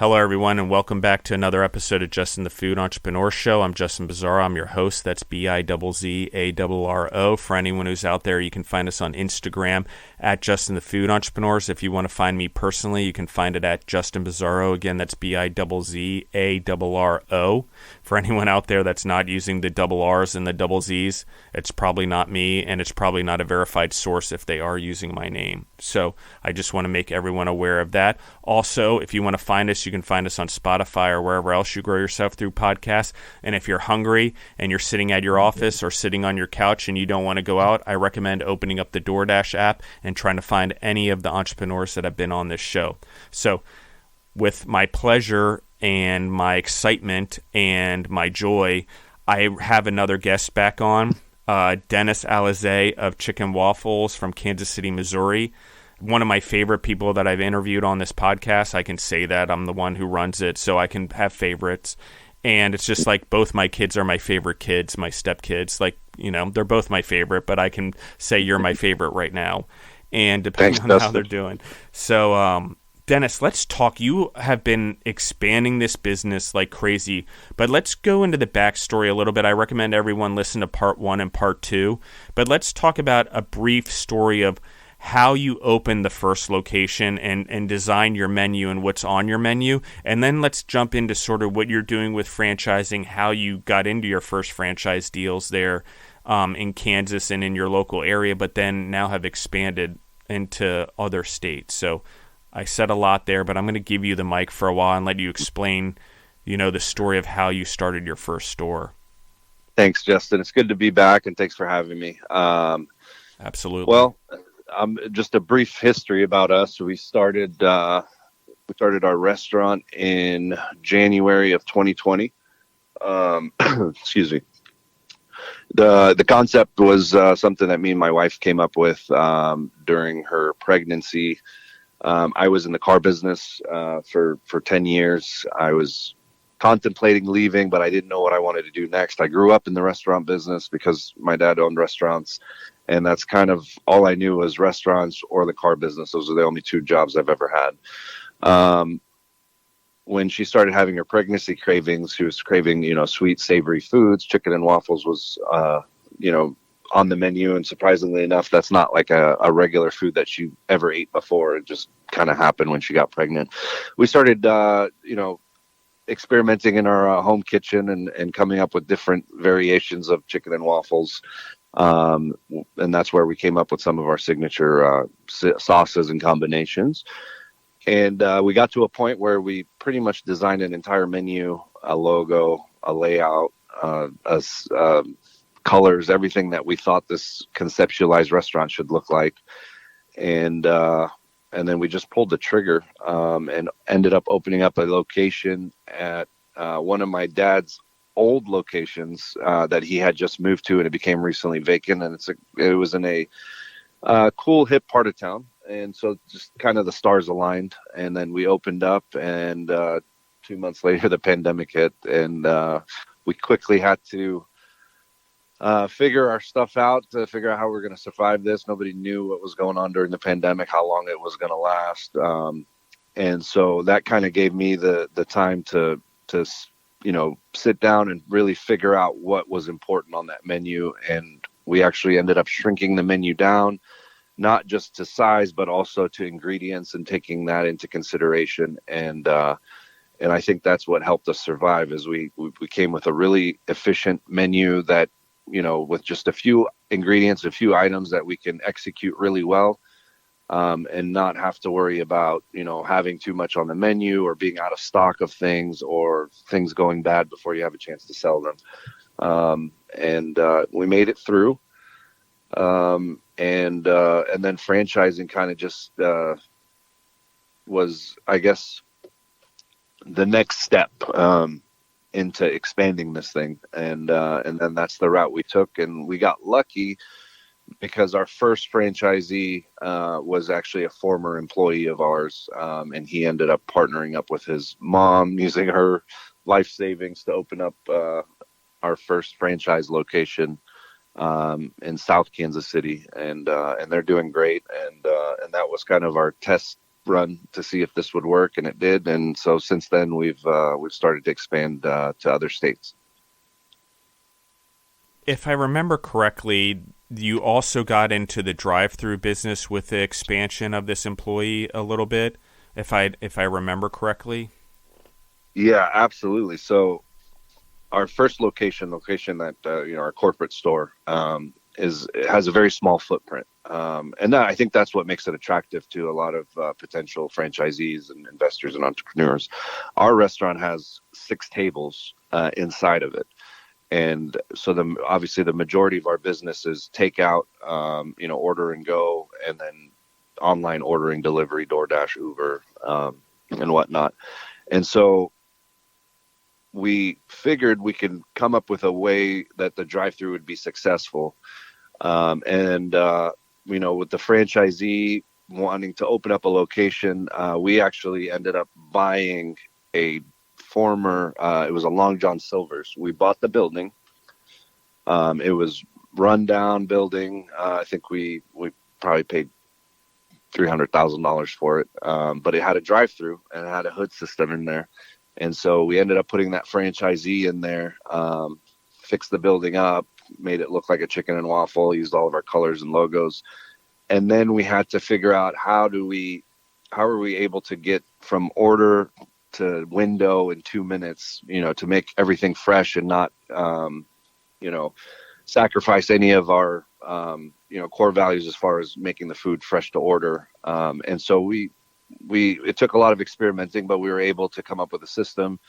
Hello, everyone, and welcome back to another episode of Justin the Food Entrepreneur Show. I'm Justin Bizzarro. I'm your host. That's Bizzarro. For anyone who's out there, you can find us on Instagram at Justin the Food Entrepreneurs. If you want to find me personally, you can find it at Justin Bizzarro. Again, that's Bizzarro. For anyone out there that's not using the double R's and the double Z's, it's probably not me, and it's probably not a verified source if they are using my name. So I just want to make everyone aware of that. Also, if you want to find us, you can find us on Spotify or wherever else you grow yourself through podcasts. And if you're hungry and you're sitting at your office or sitting on your couch and you don't want to go out, I recommend opening up the DoorDash app and trying to find any of the entrepreneurs that have been on this show. So with my pleasure and my excitement and my joy, I have another guest back on, Dennis Alazzeh of Chicken Waffles from Kansas City, Missouri. One of my favorite people that I've interviewed on this podcast. I can say that. I'm the one who runs it, so I can have favorites. And it's just like both my kids are my favorite kids, my stepkids. Like, you know, they're both my favorite, but I can say you're my favorite right now. And depending on how they're doing. So, Dennis, let's talk. You have been expanding this business like crazy, but let's go into the backstory a little bit. I recommend everyone listen to part 1 and part 2, but let's talk about a brief story of how you opened the first location and design your menu and what's on your menu. And then let's jump into sort of what you're doing with franchising, how you got into your first franchise deals there in Kansas and in your local area, but then now have expanded into other states. So I said a lot there, but I'm going to give you the mic for a while and let you explain, you know, the story of how you started your first store. Thanks, Justin. It's good to be back, and thanks for having me. Absolutely. Well, just a brief history about us. We started our restaurant in January of 2020. Excuse me. The concept was something that me and my wife came up with during her pregnancy. I was in the car business for 10 years. I was contemplating leaving, but I didn't know what I wanted to do next. I grew up in the restaurant business because my dad owned restaurants, and that's kind of all I knew was restaurants or the car business. Those are the only two jobs I've ever had. When she started having her pregnancy cravings, she was craving, sweet, savory foods. Chicken and waffles was, on the menu. And surprisingly enough, that's not like a regular food that she ever ate before. It just kind of happened when she got pregnant. We started, experimenting in our home kitchen and coming up with different variations of chicken and waffles. And that's where we came up with some of our signature sauces and combinations. And we got to a point where we pretty much designed an entire menu, a logo, a layout, colors, everything that we thought this conceptualized restaurant should look like. And then we just pulled the trigger and ended up opening up a location at one of my dad's old locations that he had just moved to, and it became recently vacant. And it was in a cool, hip part of town. And so just kind of the stars aligned. And then we opened up, and 2 months later, the pandemic hit. And we quickly had to figure our stuff out to figure out how we're going to survive this. Nobody knew what was going on during the pandemic, how long it was going to last. And so that kind of gave me the time to sit down and really figure out what was important on that menu. And we actually ended up shrinking the menu down, not just to size, but also to ingredients and taking that into consideration. And I think that's what helped us survive, is we came with a really efficient menu that, with just a few ingredients, a few items that we can execute really well, and not have to worry about, having too much on the menu or being out of stock of things or things going bad before you have a chance to sell them. And we made it through. And then franchising kind of just was, I guess, the next step into expanding this thing. And then that's the route we took. And we got lucky because our first franchisee was actually a former employee of ours. And he ended up partnering up with his mom, using her life savings to open up our first franchise location in South Kansas City, and they're doing great. And that was kind of our test run to see if this would work, and it did. And so since then, we've started to expand to other states. If I remember correctly, you also got into the drive-through business with the expansion of this employee a little bit, if I remember correctly. Yeah, absolutely. So our first location that our corporate store it has a very small footprint, and I think that's what makes it attractive to a lot of potential franchisees and investors and entrepreneurs. Our restaurant has 6 tables inside of it. And so obviously the majority of our business is takeout, order and go, and then online ordering, delivery, DoorDash, Uber, and whatnot. And so we figured we could come up with a way that the drive-through would be successful. With the franchisee wanting to open up a location, we actually ended up buying a former, it was a Long John Silver's. We bought the building. It was rundown building. I think we probably paid $300,000 for it. But it had a drive-through and it had a hood system in there. And so we ended up putting that franchisee in there, fixed the building up, made it look like a chicken and waffle, used all of our colors and logos. And then we had to figure out how are we able to get from order to window in 2 minutes, to make everything fresh and not, sacrifice any of our, core values as far as making the food fresh to order. And so it took a lot of experimenting, but we were able to come up with a system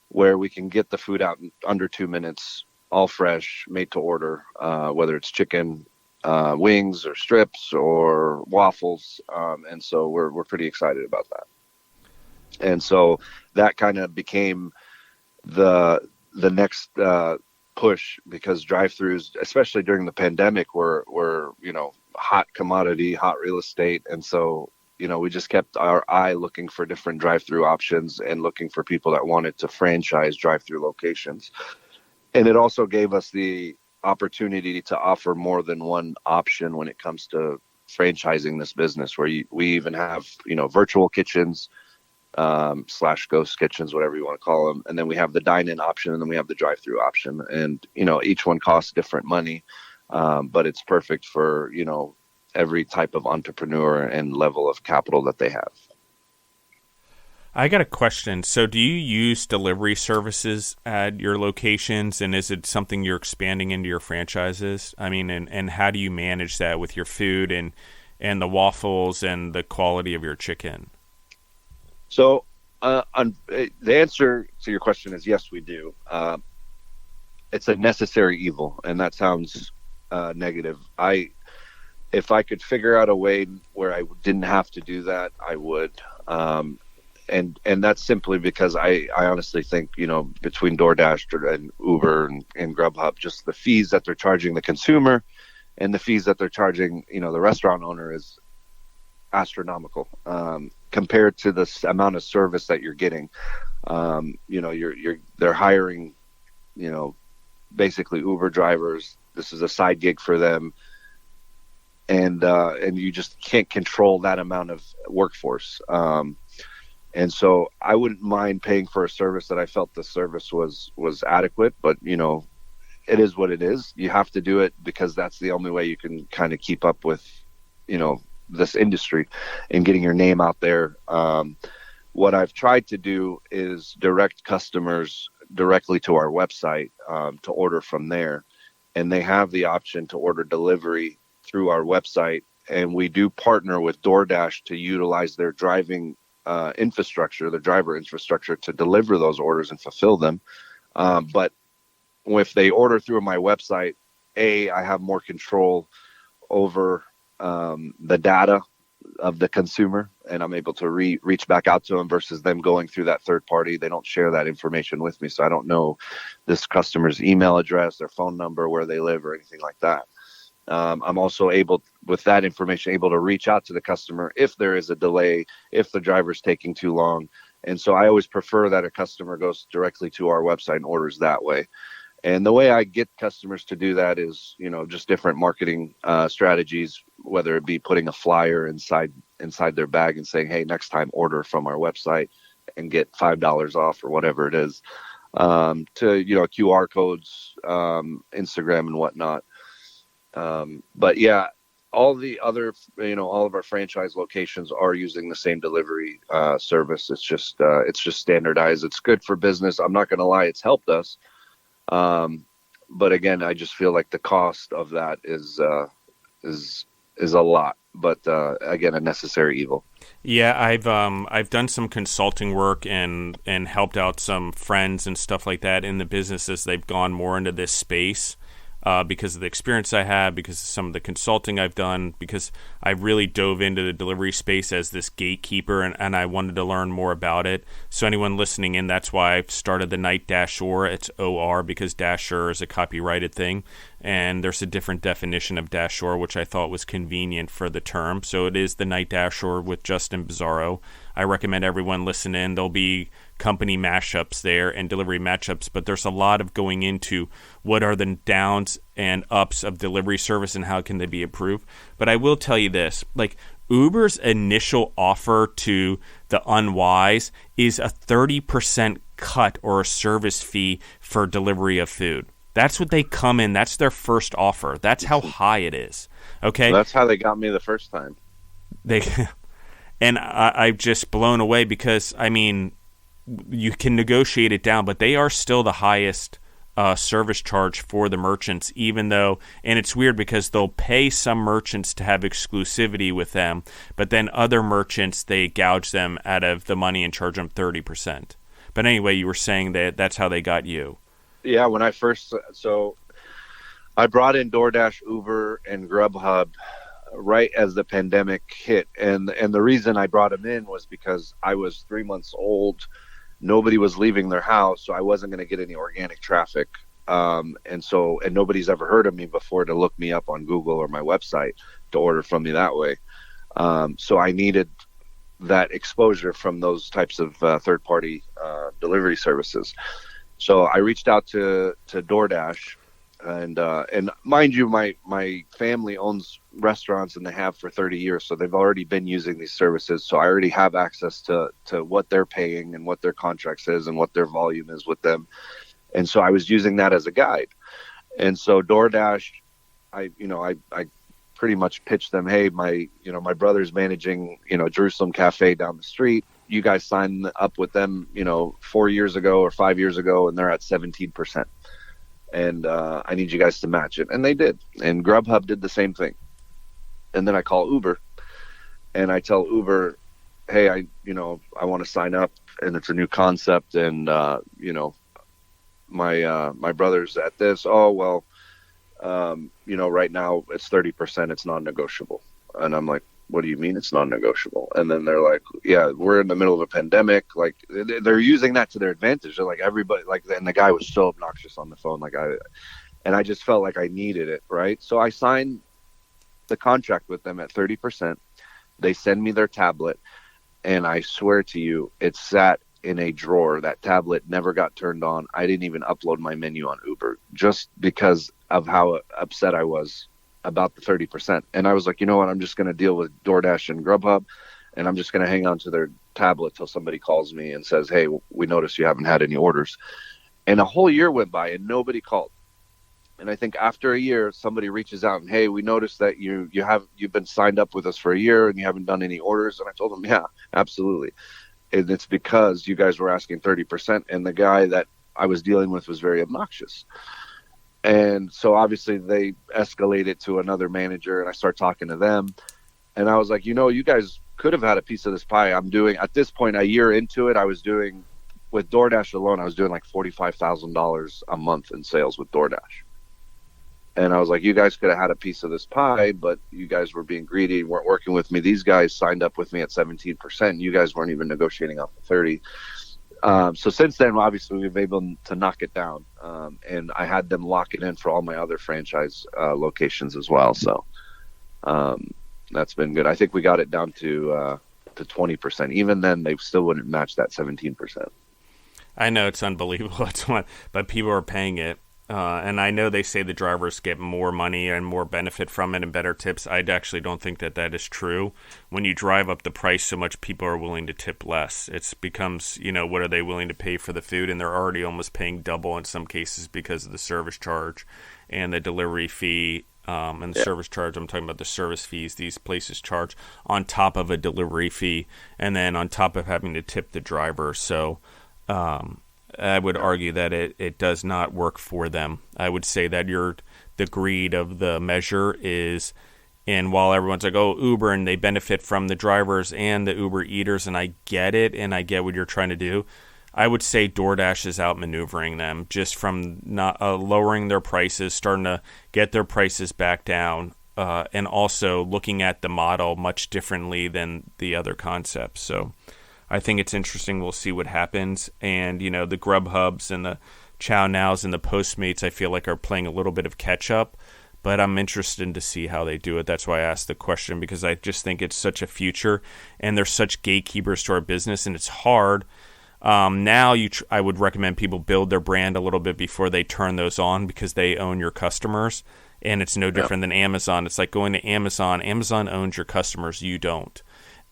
where we can get the food out in under 2 minutes, all fresh, made to order, whether it's chicken, wings or strips or waffles. And so we're pretty excited about that. And so that kind of became the next push, because drive-throughs, especially during the pandemic, were hot commodity, hot real estate. And so, we just kept our eye looking for different drive-through options and looking for people that wanted to franchise drive-through locations. And it also gave us the opportunity to offer more than one option when it comes to franchising this business, where we even have, virtual kitchens, / ghost kitchens, whatever you want to call them. And then we have the dine-in option, and then we have the drive-through option. And, each one costs different money, but it's perfect for, every type of entrepreneur and level of capital that they have. I got a question. So do you use delivery services at your locations, and is it something you're expanding into your franchises? I mean, and how do you manage that with your food and the waffles and the quality of your chicken? So the answer to your question is yes, we do. It's a necessary evil, and that sounds negative. If I could figure out a way where I didn't have to do that, I would. And that's simply because I honestly think, between DoorDash and Uber and Grubhub, just the fees that they're charging the consumer and the fees that they're charging, the restaurant owner is astronomical compared to the amount of service that you're getting. They're hiring, basically Uber drivers. This is a side gig for them. And you just can't control that amount of workforce. And so I wouldn't mind paying for a service that I felt the service was adequate, but it is what it is. You have to do it because that's the only way you can kind of keep up with, this industry and getting your name out there. What I've tried to do is direct customers directly to our website to order from there. And they have the option to order delivery through our website. And we do partner with DoorDash to utilize their driving infrastructure, the driver infrastructure, to deliver those orders and fulfill them. But if they order through my website, I have more control over the data of the consumer, and I'm able to reach back out to them versus them going through that third party. They don't share that information with me, so I don't know this customer's email address, their phone number, where they live, or anything like that. I'm also able, with that information, able to reach out to the customer if there is a delay, if the driver's taking too long. And so I always prefer that a customer goes directly to our website and orders that way. And the way I get customers to do that is, just different marketing strategies, whether it be putting a flyer inside their bag and saying, hey, next time order from our website and get $5 off or whatever it is, to, QR codes, Instagram and whatnot. But yeah, all the other, all of our franchise locations are using the same delivery service. It's just standardized. It's good for business. I'm not going to lie. It's helped us. But again, I just feel like the cost of that is a lot, but again, a necessary evil. Yeah, I've done some consulting work and helped out some friends and stuff like that in the business as they've gone more into this space. Because of the experience I have, because of some of the consulting I've done, because I really dove into the delivery space as this gatekeeper, and I wanted to learn more about it. So anyone listening in, that's why I've started the Night Dash-or. It's O-R because Dash-or is a copyrighted thing, and there's a different definition of Dash-or, which I thought was convenient for the term. So it is the Night Dash-or with Justin Bizzarro. I recommend everyone listen in. There'll be company mashups there and delivery matchups, but there's a lot of going into what are the downs and ups of delivery service and how can they be improved. But I will tell you this, like Uber's initial offer to the unwise is a 30% cut or a service fee for delivery of food. That's what they come in. That's their first offer. That's how high it is. Okay. So that's how they got me the first time. And I've just blown away because, I mean, you can negotiate it down, but they are still the highest service charge for the merchants, even though, and it's weird because they'll pay some merchants to have exclusivity with them, but then other merchants, they gouge them out of the money and charge them 30%. But anyway, you were saying that that's how they got you. Yeah, when I first, so I brought in DoorDash, Uber, and Grubhub right as the pandemic hit. And the reason I brought them in was because I was 3 months old. Nobody was leaving their house, so I wasn't going to get any organic traffic. And nobody's ever heard of me before to look me up on Google or my website to order from me that way. So I needed that exposure from those types of third-party delivery services. So I reached out to DoorDash, and mind you, my family owns restaurants and they have for 30 years, so they've already been using these services. So I already have access to what they're paying and what their contract says and what their volume is with them. And so I was using that as a guide. And so DoorDash, I pretty much pitched them, hey, my brother's managing, Jerusalem Cafe down the street. You guys signed up with them, 4 years ago or 5 years ago, and they're at 17%. And I need you guys to match it. And they did. And Grubhub did the same thing. And then I call Uber and I tell Uber, hey, I want to sign up and it's a new concept. And, my brother's at this. Oh, well, right now it's 30%. It's non-negotiable. And I'm like, what do you mean it's non-negotiable? And then they're like, yeah, we're in the middle of a pandemic. Like they're using that to their advantage. They're like everybody, like, and the guy was so obnoxious on the phone. And I just felt like I needed it. Right. So I signed the contract with them at 30%. They send me their tablet. And I swear to you, it sat in a drawer. That tablet never got turned on. I didn't even upload my menu on Uber just because of how upset I was about the 30%. And I was like, you know what, I'm just going to deal with DoorDash and Grubhub, and I'm just going to hang on to their tablet till somebody calls me and says, hey, we noticed you haven't had any orders. And a whole year went by and nobody called. And I think after a year, somebody reaches out and, hey, we noticed that you've been signed up with us for a year and you haven't done any orders. And I told them, yeah, absolutely. And it's because you guys were asking 30%. And the guy that I was dealing with was very obnoxious. And so obviously they escalated to another manager and I start talking to them. And I was like, you guys could have had a piece of this pie. I'm doing, at this point, a year into it, I was doing, with DoorDash alone, I was doing like $45,000 a month in sales with DoorDash. And I was like, you guys could have had a piece of this pie, but you guys were being greedy, weren't working with me. These guys signed up with me at 17%. You guys weren't even negotiating off the 30. So since then, obviously, we've been able to knock it down. And I had them lock it in for all my other franchise locations as well. So that's been good. I think we got it down to 20%. Even then, they still wouldn't match that 17%. I know it's unbelievable, but people are paying it. And I know they say the drivers get more money and more benefit from it and better tips. I actually don't think that that is true. When you drive up the price so much, people are willing to tip less. It becomes, what are they willing to pay for the food? And they're already almost paying double in some cases because of the service charge and the delivery fee. And the service charge, I'm talking about the service fees these places charge on top of a delivery fee, and then on top of having to tip the driver. So I would argue that it does not work for them. I would say that the greed of the measure is, and while everyone's like, oh, Uber, and they benefit from the drivers and the Uber eaters, and I get it, and I get what you're trying to do, I would say DoorDash is outmaneuvering them just from not lowering their prices, starting to get their prices back down, and also looking at the model much differently than the other concepts. So I think it's interesting. We'll see what happens. And, the Grubhubs and the Chow Nows and the Postmates, I feel like are playing a little bit of catch up. But I'm interested to see how they do it. That's why I asked the question, because I just think it's such a future. And they're such gatekeepers to our business. And it's hard. Now, I would recommend people build their brand a little bit before they turn those on, because they own your customers. And it's no different than Amazon. It's like going to Amazon. Amazon owns your customers. You don't.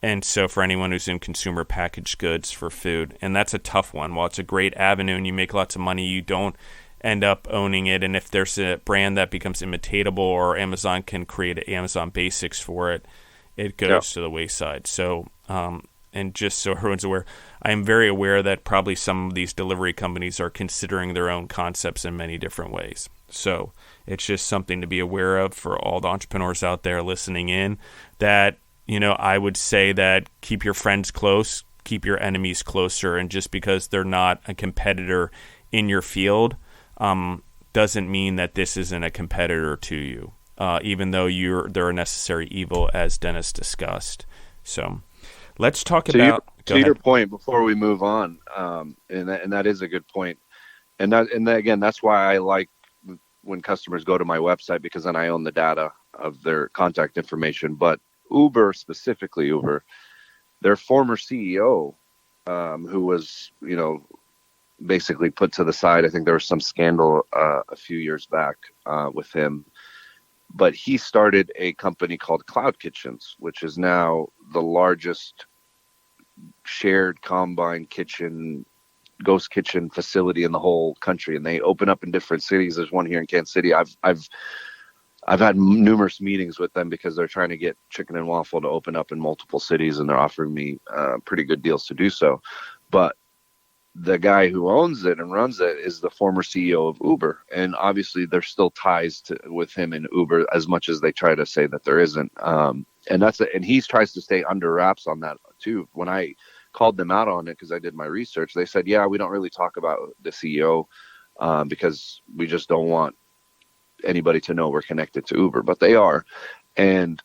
And so for anyone who's in consumer packaged goods for food, and that's a tough one. While it's a great avenue and you make lots of money, you don't end up owning it. And if there's a brand that becomes imitatable, or Amazon can create Amazon basics for it, it goes to the wayside. So, and just so everyone's aware, I am very aware that probably some of these delivery companies are considering their own concepts in many different ways. So it's just something to be aware of for all the entrepreneurs out there listening in, that I would say that keep your friends close, keep your enemies closer. And just because they're not a competitor in your field doesn't mean that this isn't a competitor to you, even though they're a necessary evil, as Dennis discussed. So let's talk about... To your point, before we move on, and that is a good point. And again, that's why I like when customers go to my website, because then I own the data of their contact information. But Uber, specifically Uber, their former CEO, who was, basically put to the side. I think there was some scandal a few years back with him. But he started a company called Cloud Kitchens, which is now the largest shared combined kitchen, ghost kitchen facility in the whole country. And they open up in different cities. There's one here in Kansas City. I've had numerous meetings with them because they're trying to get Chicken and Waffle to open up in multiple cities, and they're offering me pretty good deals to do so. But the guy who owns it and runs it is the former CEO of Uber. And obviously there's still ties with him in Uber, as much as they try to say that there isn't. And he tries to stay under wraps on that too. When I called them out on it, because I did my research, they said, yeah, we don't really talk about the CEO because we just don't want anybody to know we're connected to Uber, but they are. And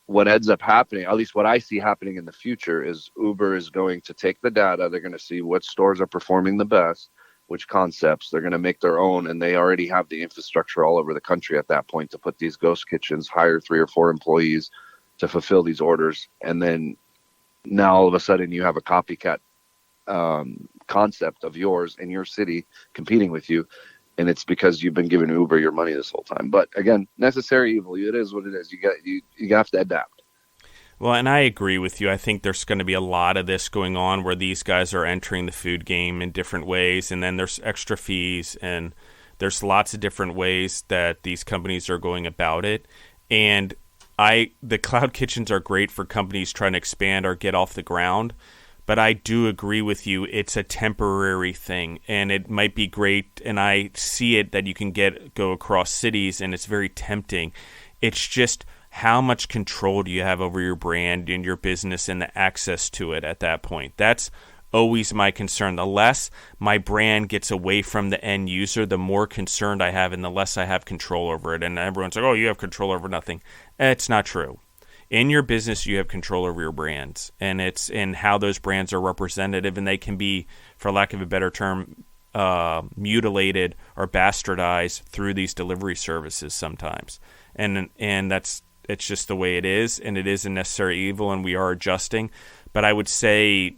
what ends up happening, at least what I see happening in the future, is Uber is going to take the data. They're going to see what stores are performing the best, which concepts. They're going to make their own, and they already have the infrastructure all over the country at that point to put these ghost kitchens, hire 3 or 4 employees to fulfill these orders. And then now all of a sudden you have a copycat concept of yours in your city competing with you. And it's because you've been giving Uber your money this whole time. But again, necessary evil. It is what it is. You have to adapt. Well, and I agree with you. I think there's going to be a lot of this going on where these guys are entering the food game in different ways, and then there's extra fees, and there's lots of different ways that these companies are going about it. And the cloud kitchens are great for companies trying to expand or get off the ground. But I do agree with you. It's a temporary thing, and it might be great. And I see it that you can go across cities, and it's very tempting. It's just how much control do you have over your brand and your business and the access to it at that point? That's always my concern. The less my brand gets away from the end user, the more concerned I have, and the less I have control over it. And everyone's like, "Oh, you have control over nothing." It's not true. In your business, you have control over your brands, and it's in how those brands are representative, and they can be, for lack of a better term, mutilated or bastardized through these delivery services sometimes. And it's just the way it is, and it is a necessary evil, and we are adjusting. But I would say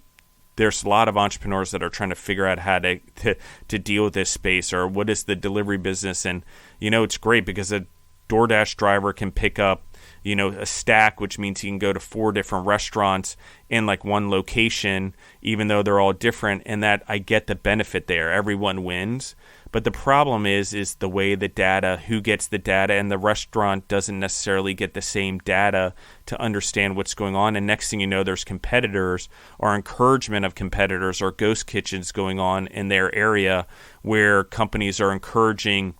there's a lot of entrepreneurs that are trying to figure out how to deal with this space, or what is the delivery business. And, it's great because a DoorDash driver can pick up, a stack, which means he can go to 4 different restaurants in like one location, even though they're all different. And that I get the benefit there. Everyone wins. But the problem is the way the data, who gets the data, and the restaurant doesn't necessarily get the same data to understand what's going on. And next thing you know, there's competitors or encouragement of competitors or ghost kitchens going on in their area, where companies are encouraging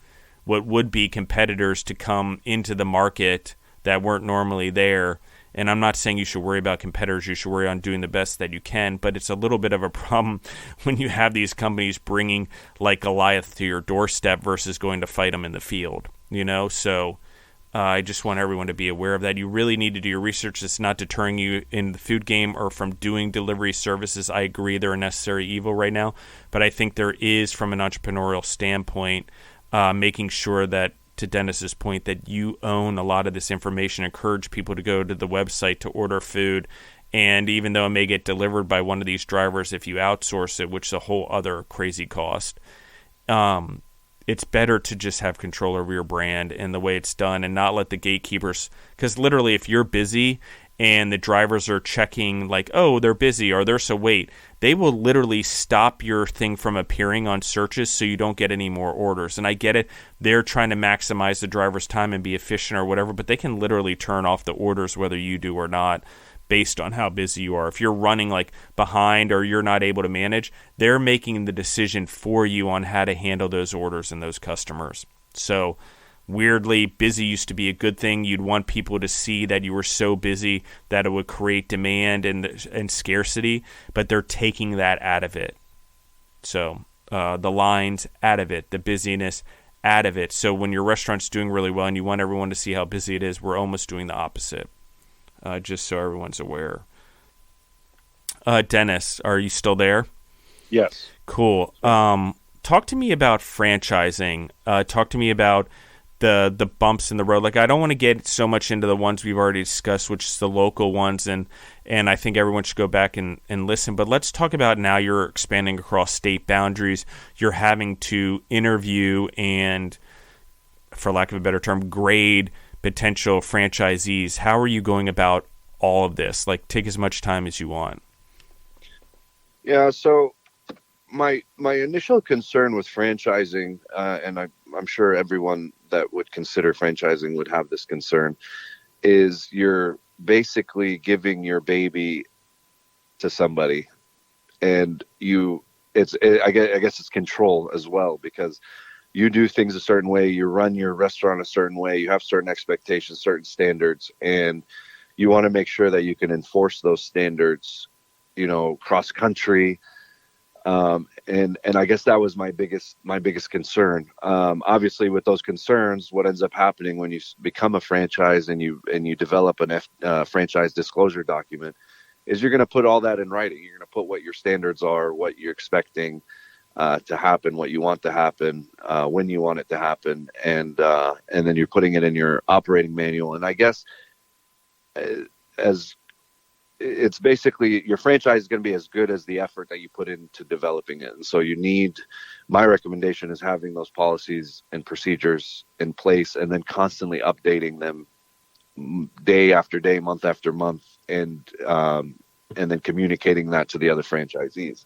what would be competitors to come into the market that weren't normally there. And I'm not saying you should worry about competitors. You should worry on doing the best that you can. But it's a little bit of a problem when you have these companies bringing like Goliath to your doorstep versus going to fight them in the field. So I just want everyone to be aware of that. You really need to do your research. It's not deterring you in the food game or from doing delivery services. I agree they're a necessary evil right now. But I think there is, from an entrepreneurial standpoint, making sure that, to Dennis's point, that you own a lot of this information, encourage people to go to the website to order food. And even though it may get delivered by one of these drivers, if you outsource it, which is a whole other crazy cost, it's better to just have control over your brand and the way it's done, and not let the gatekeepers, because literally if you're busy and the drivers are checking like, oh, they're busy or they're so wait, they will literally stop your thing from appearing on searches so you don't get any more orders. And I get it. They're trying to maximize the driver's time and be efficient or whatever, but they can literally turn off the orders whether you do or not based on how busy you are. If you're running like behind or you're not able to manage, they're making the decision for you on how to handle those orders and those customers. So weirdly, busy used to be a good thing. You'd want people to see that you were so busy that it would create demand and scarcity, but they're taking that out of it. So the lines out of it, the busyness out of it. So when your restaurant's doing really well and you want everyone to see how busy it is, we're almost doing the opposite, just so everyone's aware. Dennis, are you still there? Yes. Cool. Talk to me about franchising. Talk to me about the bumps in the road. Like, I don't want to get so much into the ones we've already discussed, which is the local ones, and I think everyone should go back and listen. But let's talk about now you're expanding across state boundaries. You're having to interview and, for lack of a better term, grade potential franchisees. How are you going about all of this? Like, take as much time as you want. Yeah, so my initial concern with franchising, and I'm sure everyone that would consider franchising would have this concern, is you're basically giving your baby to somebody, and I guess it's control as well, because you do things a certain way, you run your restaurant a certain way, you have certain expectations, certain standards, and you want to make sure that you can enforce those standards, cross country. And I guess that was my biggest concern. Obviously, with those concerns, what ends up happening when you become a franchise and you develop a franchise disclosure document is you're going to put all that in writing. You're going to put what your standards are, what you're expecting to happen, what you want to happen, when you want it to happen, and then you're putting it in your operating manual. And I guess as it's basically, your franchise is going to be as good as the effort that you put into developing it. And so my recommendation is having those policies and procedures in place, and then constantly updating them day after day, month after month, and then communicating that to the other franchisees.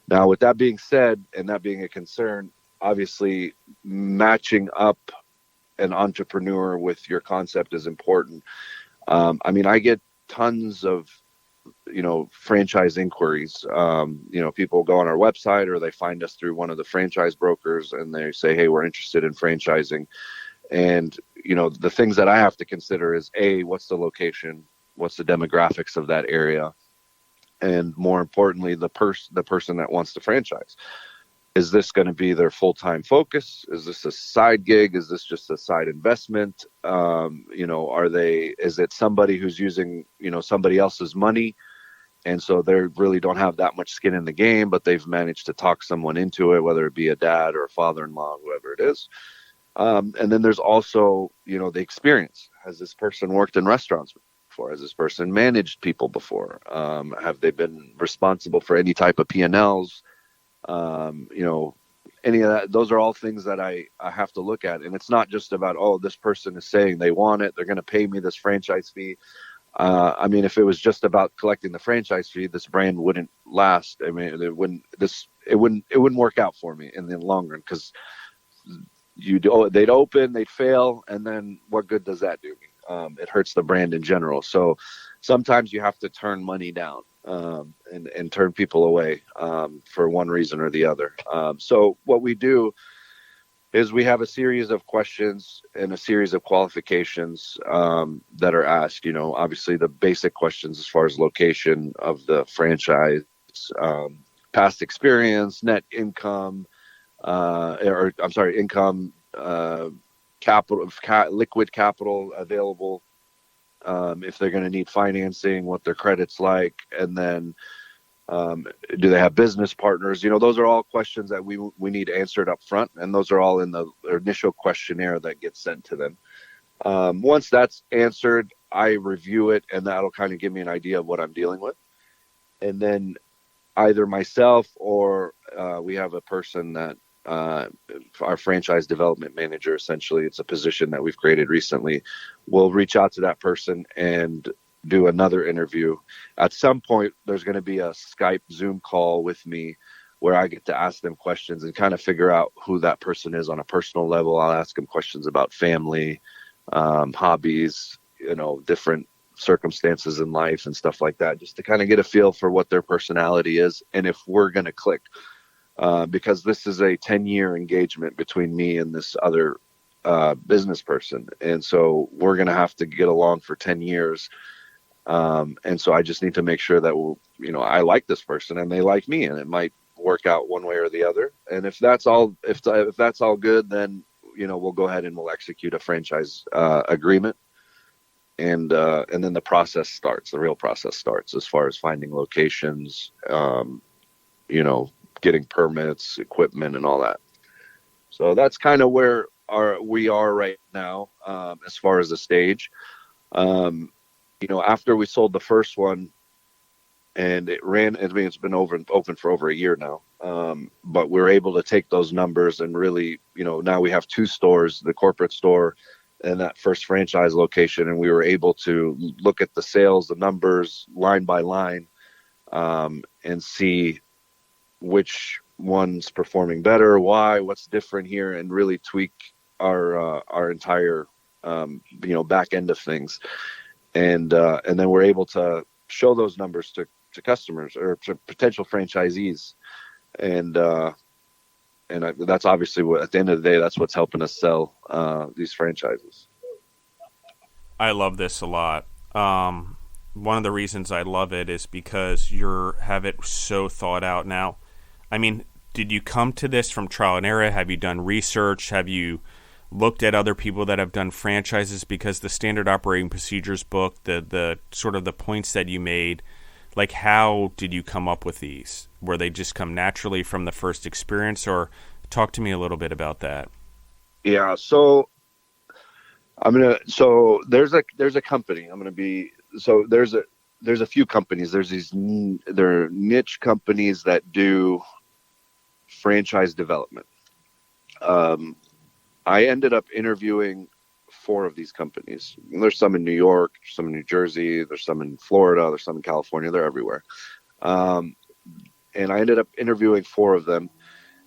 Now, with that being said, and that being a concern, obviously matching up an entrepreneur with your concept is important. I get tons of franchise inquiries. People go on our website, or they find us through one of the franchise brokers, and they say, hey, we're interested in franchising. And the things that I have to consider is, A, what's the location, what's the demographics of that area, and more importantly, the person that wants to franchise. Is this going to be their full-time focus? Is this a side gig? Is this just a side investment? Is it somebody who's using, somebody else's money, and so they really don't have that much skin in the game, but they've managed to talk someone into it, whether it be a dad or a father-in-law, whoever it is. And then there's also, the experience. Has this person worked in restaurants before? Has this person managed people before? Have they been responsible for any type of P&Ls? Any of that. Those are all things that I have to look at. And it's not just about, oh, this person is saying they want it, they're going to pay me this franchise fee. If it was just about collecting the franchise fee, this brand wouldn't last. It wouldn't work out for me in the long run, because they'd open, they'd fail, and then what good does that do me? It hurts the brand in general. So sometimes you have to turn money down, and turn people away, for one reason or the other. So what we do is we have a series of questions and a series of qualifications, that are asked. Obviously the basic questions as far as location of the franchise, past experience, net income, income, capital, liquid capital available, if they're going to need financing, what their credit's like, and then do they have business partners? Those are all questions that we need answered up front, and those are all in the initial questionnaire that gets sent to them. Once that's answered, I review it, and that'll kind of give me an idea of what I'm dealing with. And then either myself or we have a person that our franchise development manager, essentially, it's a position that we've created recently, will reach out to that person and do another interview. At some point, there's going to be a Skype Zoom call with me where I get to ask them questions and kind of figure out who that person is on a personal level. I'll ask them questions about family, hobbies, different circumstances in life and stuff like that, just to kind of get a feel for what their personality is and if we're going to click. Because this is a 10-year engagement between me and this other business person. And so we're going to have to get along for 10 years. And so I just need to make sure that I like this person and they like me, and it might work out one way or the other. And if that's all good, then, we'll go ahead and we'll execute a franchise agreement. And then the process starts, the real process starts as far as finding locations, getting permits, equipment, and all that. So that's kind of where we are right now, as far as the stage. After we sold the first one, and it's been open for over a year now. But we're able to take those numbers and really, now we have 2 stores, the corporate store and that first franchise location. And we were able to look at the sales, the numbers line by line, and see which one's performing better, what's different here, and really tweak our entire, back end of things. And then we're able to show those numbers to customers or to potential franchisees. And that's obviously what, at the end of the day, that's what's helping us sell these franchises. I love this a lot. One of the reasons I love it is because have it so thought out now. Did you come to this from trial and error? Have you done research? Have you looked at other people that have done franchises? Because the standard operating procedures book, the sort of the points that you made, like, how did you come up with these? Were they just come naturally from the first experience, or talk to me a little bit about that? Yeah. So there's a company. There's a few companies. There are niche companies that do franchise development. I ended up interviewing 4 of these companies. There's some in New York, some in New Jersey, there's some in Florida, there's some in California, they're everywhere. And I ended up interviewing 4 of them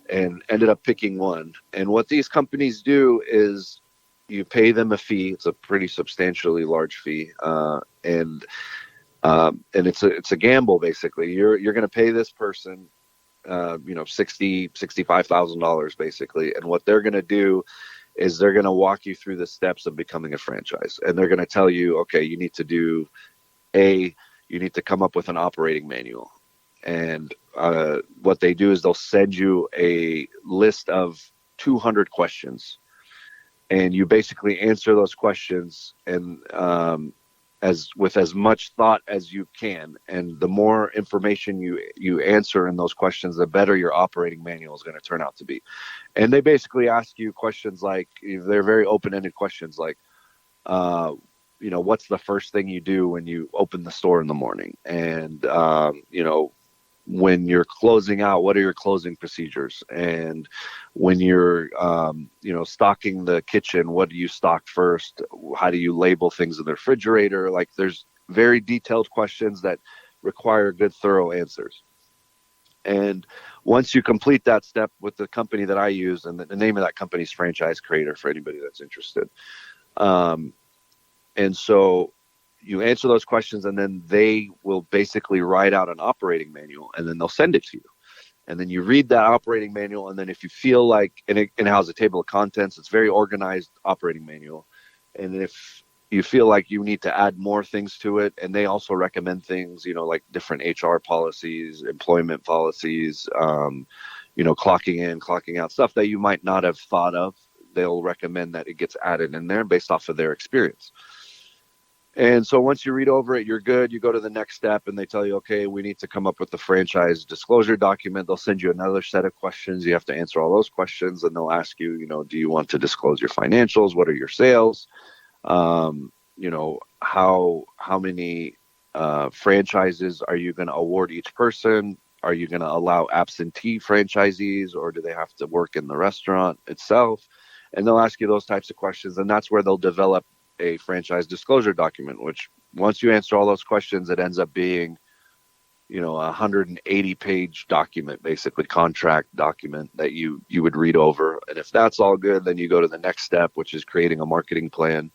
and ended up picking one. And what these companies do is you pay them a fee. It's a pretty substantially large fee. And it's a gamble, basically. You're going to pay this person, $65,000 basically. And what they're going to do is they're going to walk you through the steps of becoming a franchise. And they're going to tell you, okay, you need to come up with an operating manual. And what they do is they'll send you a list of 200 questions. And you basically answer those questions and with as much thought as you can. And the more information you answer in those questions, the better your operating manual is going to turn out to be. And they basically ask you questions like, they're very open-ended questions like, what's the first thing you do when you open the store in the morning? And, when you're closing out, what are your closing procedures? And when you're, stocking the kitchen, what do you stock first? How do you label things in the refrigerator? Like, there's very detailed questions that require good, thorough answers. And once you complete that step with the company that I use, and the name of that company is Franchise Creator for anybody that's interested. And so you answer those questions, and then they will basically write out an operating manual, and then they'll send it to you. And then you read that operating manual, and then if you feel like, and it has a table of contents, it's very organized operating manual. And if you feel like you need to add more things to it, and they also recommend things, like different HR policies, employment policies, clocking in, clocking out, stuff that you might not have thought of. They'll recommend that it gets added in there based off of their experience. And so once you read over it, you're good. You go to the next step, and they tell you, okay, we need to come up with the franchise disclosure document. They'll send you another set of questions. You have to answer all those questions, and they'll ask you, do you want to disclose your financials? What are your sales? How many franchises are you going to award each person? Are you going to allow absentee franchisees, or do they have to work in the restaurant itself? And they'll ask you those types of questions, and that's where they'll develop a franchise disclosure document, which once you answer all those questions, it ends up being, a 180-page document, basically contract document that you would read over. And if that's all good, then you go to the next step, which is creating a marketing plan,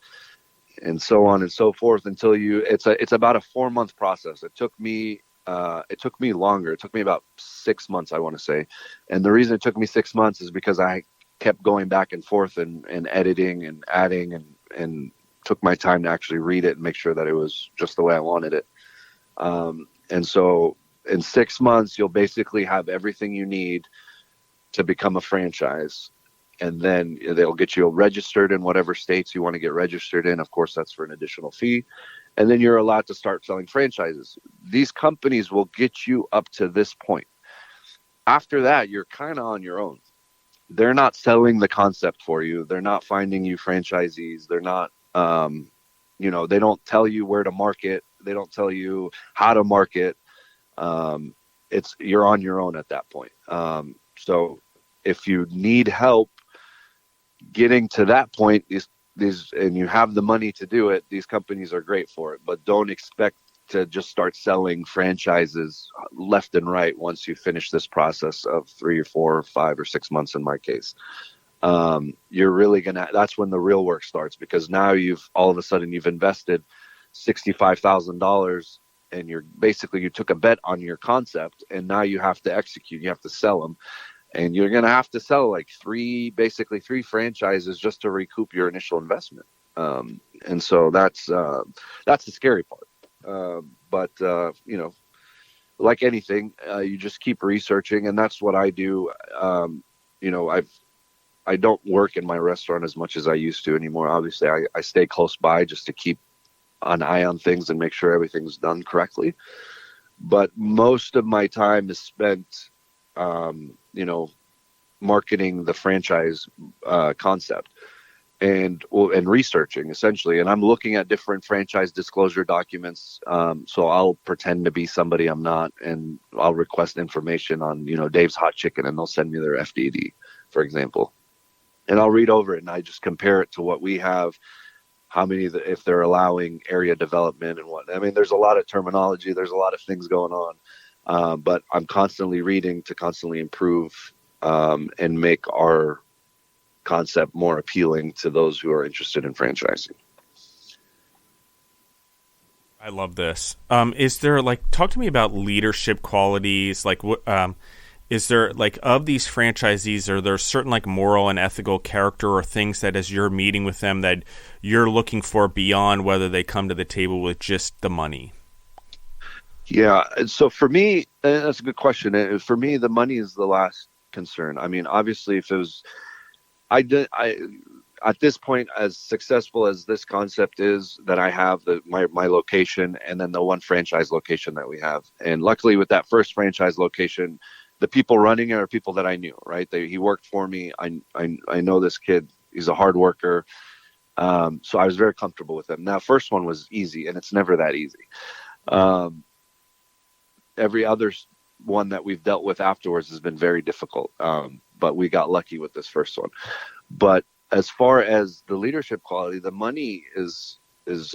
and so on and so forth until it's about a 4-month process. It took me longer. It took me about 6 months, I want to say. And the reason it took me 6 months is because I kept going back and forth and editing and adding and took my time to actually read it and make sure that it was just the way I wanted it. And so in 6 months, you'll basically have everything you need to become a franchise. And then they'll get you registered in whatever states you want to get registered in. Of course, that's for an additional fee. And then you're allowed to start selling franchises. These companies will get you up to this point. After that, you're kind of on your own. They're not selling the concept for you. They're not finding you franchisees. They're not, they don't tell you where to market. They don't tell you how to market. You're on your own at that point. So if you need help getting to that point, and you have the money to do it, these companies are great for it. But don't expect to just start selling franchises left and right once you finish this process of 3 or 4 or 5 or 6 months in my case. You're really that's when the real work starts, because now all of a sudden you've invested $65,000, and you took a bet on your concept, and now you have to execute. You have to sell them, and you're going to have to sell like 3 franchises just to recoup your initial investment. And so that's the scary part. But like anything, you just keep researching, and that's what I do. I don't work in my restaurant as much as I used to anymore. Obviously, I stay close by just to keep an eye on things and make sure everything's done correctly. But most of my time is spent, marketing the franchise concept and researching, essentially. And I'm looking at different franchise disclosure documents. So I'll pretend to be somebody I'm not, and I'll request information on, Dave's Hot Chicken, and they'll send me their FDD, for example. And I'll read over it, and I just compare it to what we have, if they're allowing area development and what. I mean, there's a lot of terminology. There's a lot of things going on. But I'm constantly reading to constantly improve and make our concept more appealing to those who are interested in franchising. I love this. Is there, talk to me about leadership qualities? Is there, of these franchisees, are there certain, moral and ethical character or things that as you're meeting with them that you're looking for beyond whether they come to the table with just the money? Yeah. So for me, that's a good question. For me, the money is the last concern. I mean, obviously, if it was, at this point, as successful as this concept is, that I have my location and then the one franchise location that we have. And luckily with that first franchise location, the people running it are people that I knew, right? He worked for me. I know this kid. He's a hard worker. So I was very comfortable with them. Now, first one was easy, and it's never that easy. Um, every other one that we've dealt with afterwards has been very difficult. But we got lucky with this first one. But as far as the leadership quality, the money is,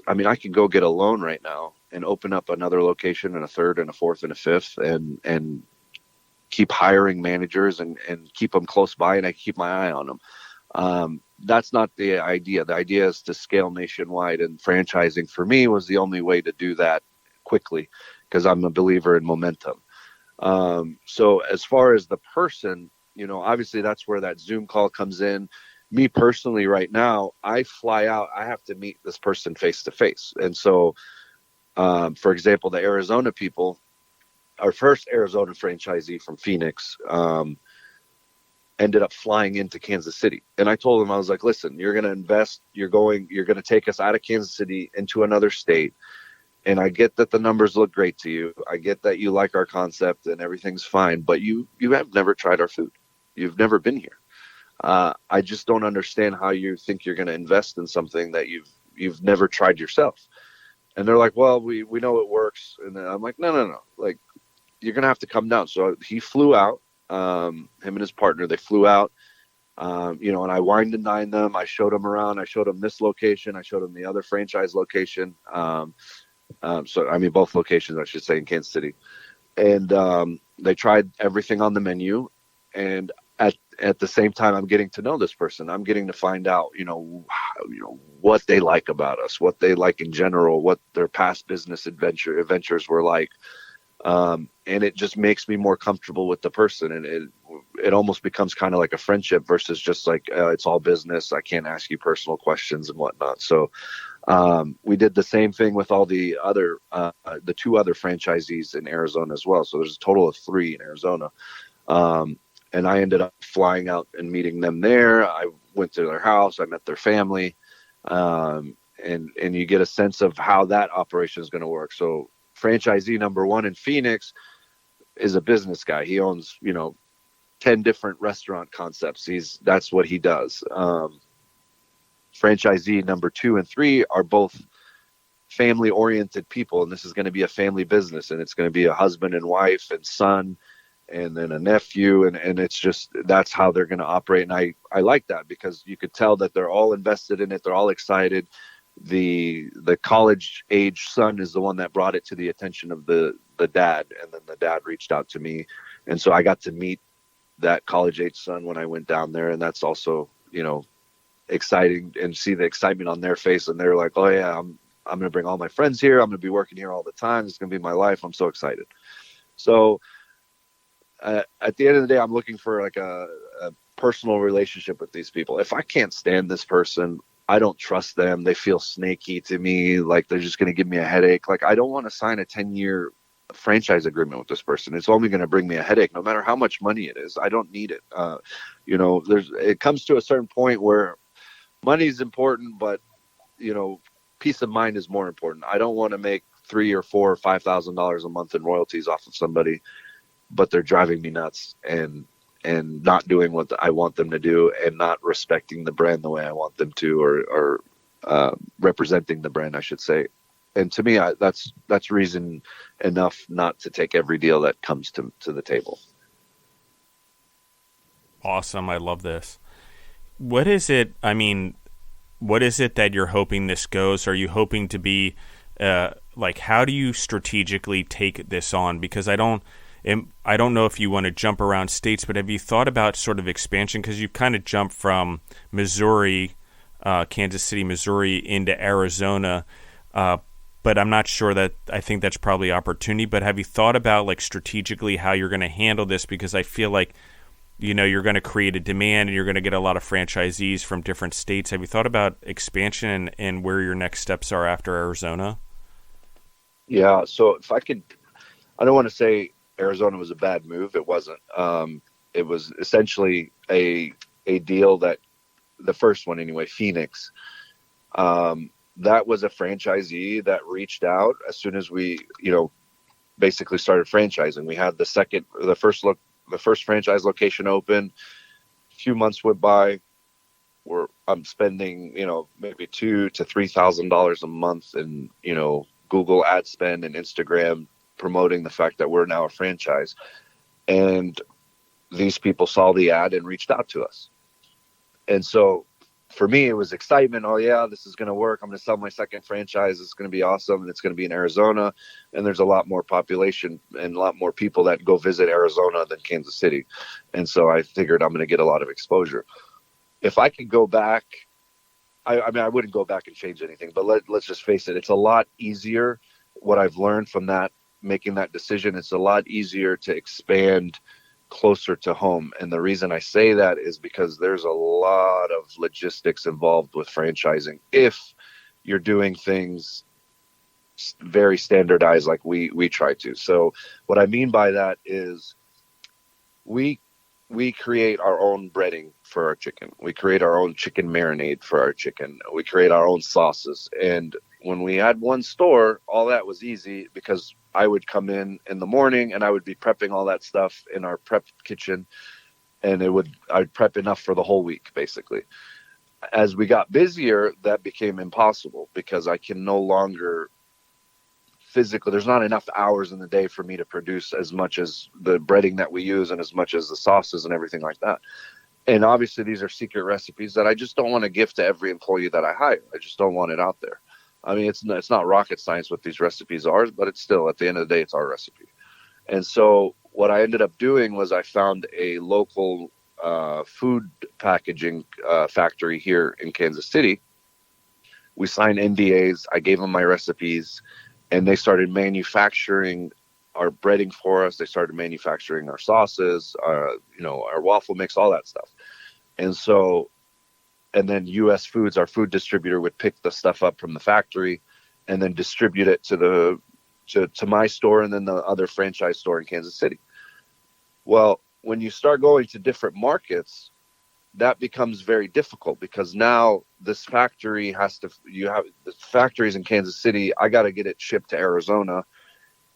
I mean, I could go get a loan right now and open up another location and a third and a fourth and a fifth and keep hiring managers and keep them close by, and I keep my eye on them. That's not the idea. The idea is to scale nationwide, and franchising for me was the only way to do that quickly, because I'm a believer in momentum. So as far as the person, obviously that's where that Zoom call comes in. Me personally, right now, I fly out, I have to meet this person face to face. And so, for example, the Arizona people, our first Arizona franchisee from Phoenix, ended up flying into Kansas City. And I told him, I was like, listen, you're going to invest, you're going to take us out of Kansas City into another state. And I get that the numbers look great to you. I get that you like our concept and everything's fine, but you have never tried our food. You've never been here. I just don't understand how you think you're going to invest in something that you've never tried yourself. And they're like, well, we know it works. And then I'm like, no. Like, you're going to have to come down. So he flew out, him and his partner, they flew out, and I wined and dined them. I showed them around. I showed them this location. I showed them the other franchise location. So, I mean, both locations, I should say, in Kansas City. And they tried everything on the menu. And at the same time, I'm getting to know this person. I'm getting to find out, what they like about us, what they like in general, what their past business adventures were like. And it just makes me more comfortable with the person. And it almost becomes kind of like a friendship versus just like, it's all business. I can't ask you personal questions and whatnot. So we did the same thing with all the other, the two other franchisees in Arizona as well. So there's a total of 3 in Arizona. And I ended up flying out and meeting them there. I went to their house. I met their family. And you get a sense of how that operation is going to work. So franchisee number 1 in Phoenix is a business guy. He owns, 10 different restaurant concepts. That's what he does. Franchisee number 2 and 3 are both family oriented people. And this is going to be a family business, and it's going to be a husband and wife and son, and then a nephew. And it's just, that's how they're going to operate. And I like that, because you could tell that they're all invested in it. They're all excited. The college age son is the one that brought it to the attention of the dad. And then the dad reached out to me. And so I got to meet that college age son when I went down there. And that's also, exciting, and see the excitement on their face. And they're like, oh yeah, I'm going to bring all my friends here. I'm going to be working here all the time. It's going to be my life. I'm so excited. So, at the end of the day, I'm looking for like a personal relationship with these people. If I can't stand this person, I don't trust them. They feel snaky to me. Like they're just going to give me a headache. Like, I don't want to sign a 10-year franchise agreement with this person. It's only going to bring me a headache, no matter how much money it is. I don't need it. It comes to a certain point where money is important, but peace of mind is more important. I don't want to make $3,000 or $4,000 or $5,000 a month in royalties off of somebody, but they're driving me nuts and not doing what I want them to do, and not respecting the brand the way I want them to, or representing the brand, I should say. And to me, that's reason enough not to take every deal that comes to the table. Awesome. I love this. What is it that you're hoping this goes? Are you hoping to be how do you strategically take this on? Because I don't know if you want to jump around states, but have you thought about sort of expansion? Because you've kind of jumped from Missouri, Kansas City, Missouri into Arizona, but I'm not sure that I think that's probably opportunity. But have you thought about like strategically how you're going to handle this? Because I feel like, you're going to create a demand and you're going to get a lot of franchisees from different states. Have you thought about expansion and where your next steps are after Arizona? Yeah. So if I could, I don't want to say Arizona was a bad move. It wasn't. It was essentially a deal that, the first one anyway, Phoenix, that was a franchisee that reached out as soon as we, basically started franchising. We had the first franchise location open. A few months went by. I'm spending, maybe $2,000 to $3,000 a month in, Google ad spend and Instagram promoting the fact that we're now a franchise. And these people saw the ad and reached out to us. And so for me, it was excitement. Oh yeah, this is going to work. I'm going to sell my second franchise. It's going to be awesome. And it's going to be in Arizona. And there's a lot more population and a lot more people that go visit Arizona than Kansas City. And so I figured I'm going to get a lot of exposure. If I could go back, I mean, I wouldn't go back and change anything, but let's just face it. It's a lot easier. What I've learned from that, making that decision, it's a lot easier to expand closer to home. And the reason I say that is because there's a lot of logistics involved with franchising if you're doing things very standardized like we try to. So what I mean by that is we create our own breading for our chicken. We create our own chicken marinade for our chicken. We create our own sauces. And when we had one store, all that was easy because I would come in the morning and I would be prepping all that stuff in our prep kitchen, and I'd prep enough for the whole week, basically. As we got busier, that became impossible because I can no longer physically, there's not enough hours in the day for me to produce as much as the breading that we use and as much as the sauces and everything like that. And obviously these are secret recipes that I just don't want to give to every employee that I hire. I just don't want it out there. I mean, it's not rocket science what these recipes are, but it's still, at the end of the day, it's our recipe. And so what I ended up doing was I found a local food packaging factory here in Kansas City. We signed NDAs. I gave them my recipes, and they started manufacturing our breading for us. They started manufacturing our sauces, our waffle mix, all that stuff. And then US Foods, our food distributor, would pick the stuff up from the factory and then distribute it to my store and then the other franchise store in Kansas City. Well, when you start going to different markets, that becomes very difficult because now this factory the factories in Kansas City. I got to get it shipped to Arizona.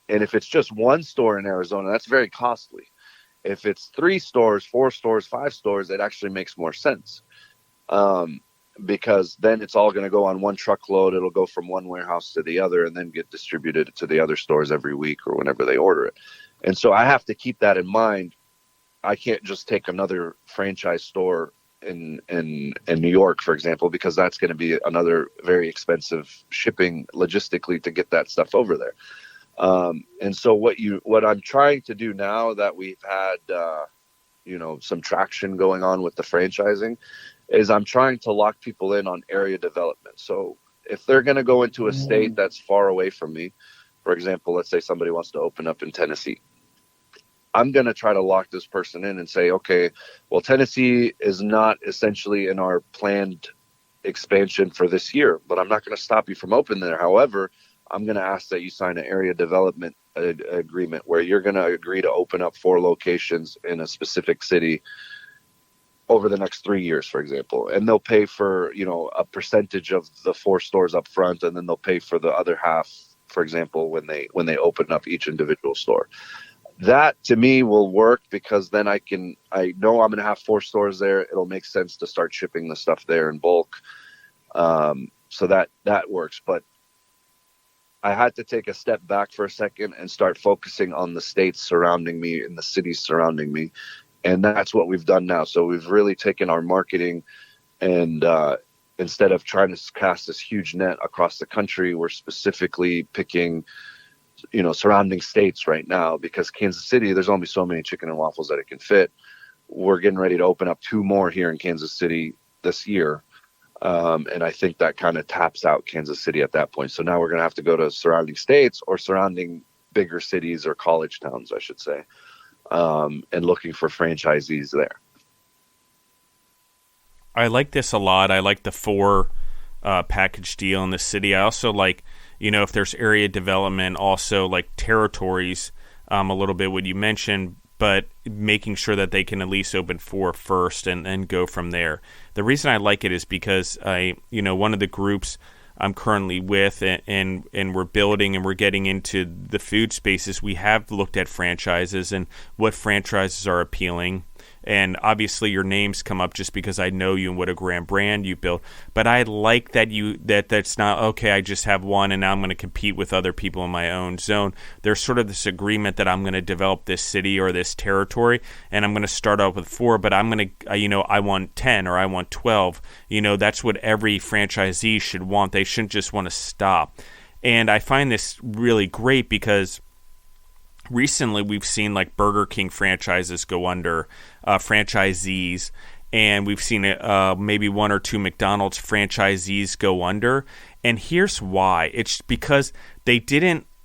And if it's just one store in Arizona, that's very costly. If it's 3 stores, 4 stores, 5 stores, it actually makes more sense. Because then it's all going to go on one truckload. It'll go from one warehouse to the other and then get distributed to the other stores every week or whenever they order it. And so I have to keep that in mind. I can't just take another franchise store in New York, for example, because that's going to be another very expensive shipping logistically to get that stuff over there. And so what I'm trying to do now that we've had, some traction going on with the franchising is I'm trying to lock people in on area development. So if they're going to go into a state that's far away from me, for example, let's say somebody wants to open up in Tennessee, I'm going to try to lock this person in and say, okay, well, Tennessee is not essentially in our planned expansion for this year, but I'm not going to stop you from opening there. However, I'm going to ask that you sign an area development agreement where you're going to agree to open up 4 locations in a specific city over the next 3 years, for example. And they'll pay for, a percentage of the 4 stores up front, and then they'll pay for the other half, for example, when they open up each individual store. That to me will work because then I know I'm going to have 4 stores there. It'll make sense to start shipping the stuff there in bulk. So that works. But I had to take a step back for a second and start focusing on the states surrounding me and the cities surrounding me. And that's what we've done now. So we've really taken our marketing and instead of trying to cast this huge net across the country, we're specifically picking, surrounding states right now because Kansas City, there's only so many chicken and waffles that it can fit. We're getting ready to open up 2 more here in Kansas City this year. And I think that kind of taps out Kansas City at that point. So now we're going to have to go to surrounding states or surrounding bigger cities or college towns, I should say. And looking for franchisees there. I like this a lot. I like the 4 package deal in the city. I also like, if there's area development, also like territories, a little bit what you mentioned, but making sure that they can at least open 4 first and go from there. The reason I like it is because one of the groups I'm currently with and we're building and we're getting into the food spaces, we have looked at franchises and what franchises are appealing. And obviously your names come up just because I know you and what a grand brand you built. But I like that's not, okay, I just have one and now I'm going to compete with other people in my own zone. There's sort of this agreement that I'm going to develop this city or this territory, and I'm going to start out with 4, but I'm going to, I want 10 or I want 12. That's what every franchisee should want. They shouldn't just want to stop. And I find this really great because recently we've seen like Burger King franchises go under, franchisees, and we've seen maybe 1 or 2 McDonald's franchisees go under. And here's why. It's because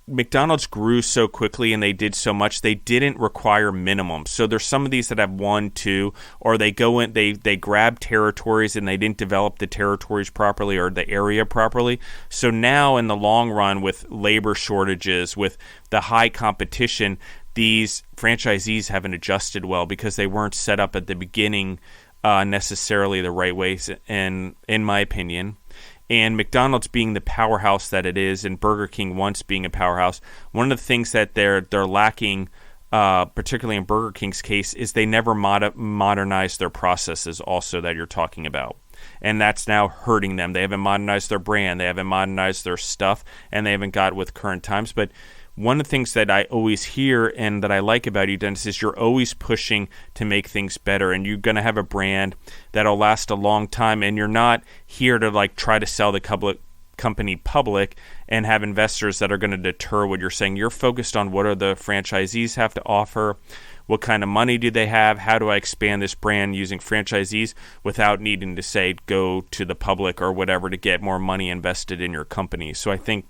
McDonald's grew so quickly and they did so much, they didn't require minimums. So there's some of these that have 1, 2, or they go in, they grab territories and they didn't develop the territories properly or the area properly. So now in the long run, with labor shortages, with the high competition, these franchisees haven't adjusted well because they weren't set up at the beginning necessarily the right ways, in my opinion. And McDonald's being the powerhouse that it is, and Burger King once being a powerhouse, one of the things that they're lacking, particularly in Burger King's case, is they never modernized their processes also that you're talking about. And that's now hurting them. They haven't modernized their brand, they haven't modernized their stuff, and they haven't got with current times. But one of the things that I always hear and that I like about you, Dennis, is you're always pushing to make things better, and you're going to have a brand that'll last a long time, and you're not here to like try to sell the company public and have investors that are going to deter what you're saying. You're focused on what are the franchisees have to offer, what kind of money do they have, how do I expand this brand using franchisees without needing to say go to the public or whatever to get more money invested in your company. So I think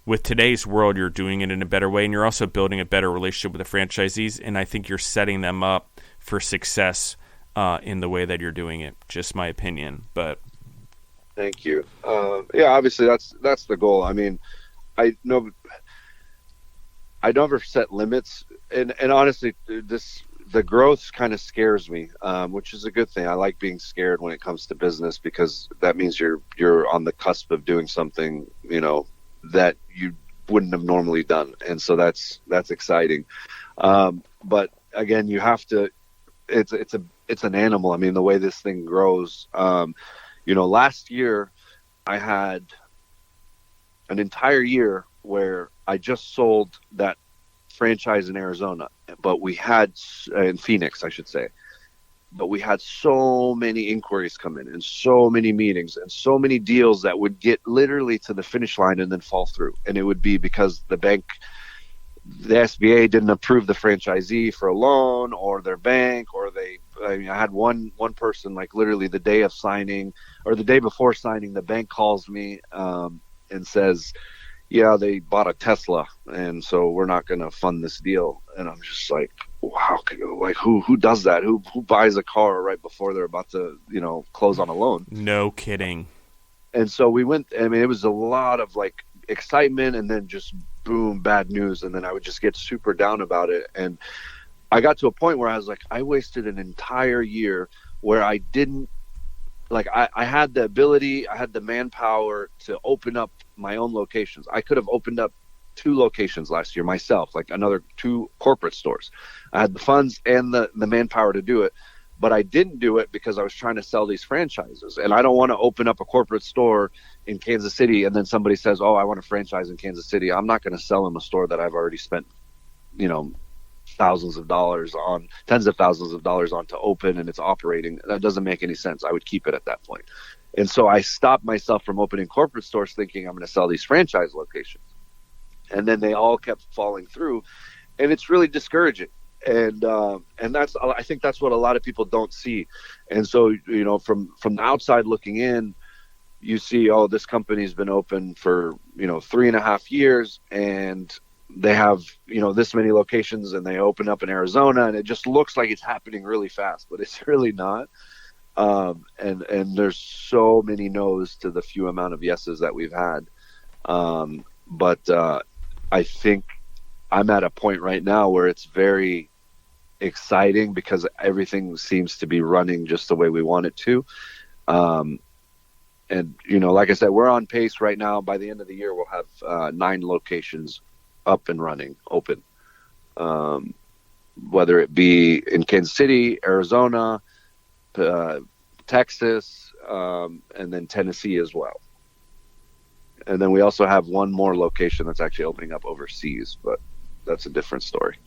with today's world, you're doing it in a better way, and you're also building a better relationship with the franchisees, and I think you're setting them up for success in the way that you're doing it. Just my opinion, but thank you. Yeah, obviously that's the goal. I mean, I never set limits, and honestly, the growth kind of scares me, which is a good thing. I like being scared when it comes to business because that means you're on the cusp of doing something, that you wouldn't have normally done. And so that's exciting. But again, you have to, it's an animal. I mean, the way this thing grows, last year I had an entire year where I just sold that franchise in Arizona, but we had in Phoenix, I should say. But we had so many inquiries come in and so many meetings and so many deals that would get literally to the finish line and then fall through. And it would be because the SBA didn't approve the franchisee for a loan, or their bank, or I had one person, like literally the day of signing or the day before signing, the bank calls me and says, yeah, they bought a Tesla, and so we're not going to fund this deal. And I'm just like, wow, like who does that? Who buys a car right before they're about to, close on a loan? No kidding. And so we went, I mean, it was a lot of like excitement and then just boom, bad news. And then I would just get super down about it. And I got to a point where I was like, I wasted an entire year where I didn't, like, I had the ability, I had the manpower to open up my own locations. I could have opened up 2 locations last year myself, like another 2 corporate stores. I had the funds and the manpower to do it, but I didn't do it because I was trying to sell these franchises. And I don't want to open up a corporate store in Kansas City and then somebody says, oh, I want a franchise in Kansas City. I'm not going to sell them a store that I've already spent, tens of thousands of dollars on to open, and it's operating. That doesn't make any sense. I would keep it at that point. And so I stopped myself from opening corporate stores thinking I'm going to sell these franchise locations. And then they all kept falling through, and it's really discouraging. And I think that's what a lot of people don't see. And so, from the outside looking in, you see, oh, this company's been open for, 3.5 years, and they have, this many locations, and they open up in Arizona, and it just looks like it's happening really fast, but it's really not. And there's so many no's to the few amount of yeses that we've had. But I think I'm at a point right now where it's very exciting because everything seems to be running just the way we want it to. And, like I said, we're on pace right now. By the end of the year, we'll have 9 locations up and running, open. whether it be in Kansas City, Arizona, Texas, and then Tennessee as well. And then we also have one more location that's actually opening up overseas, but that's a different story.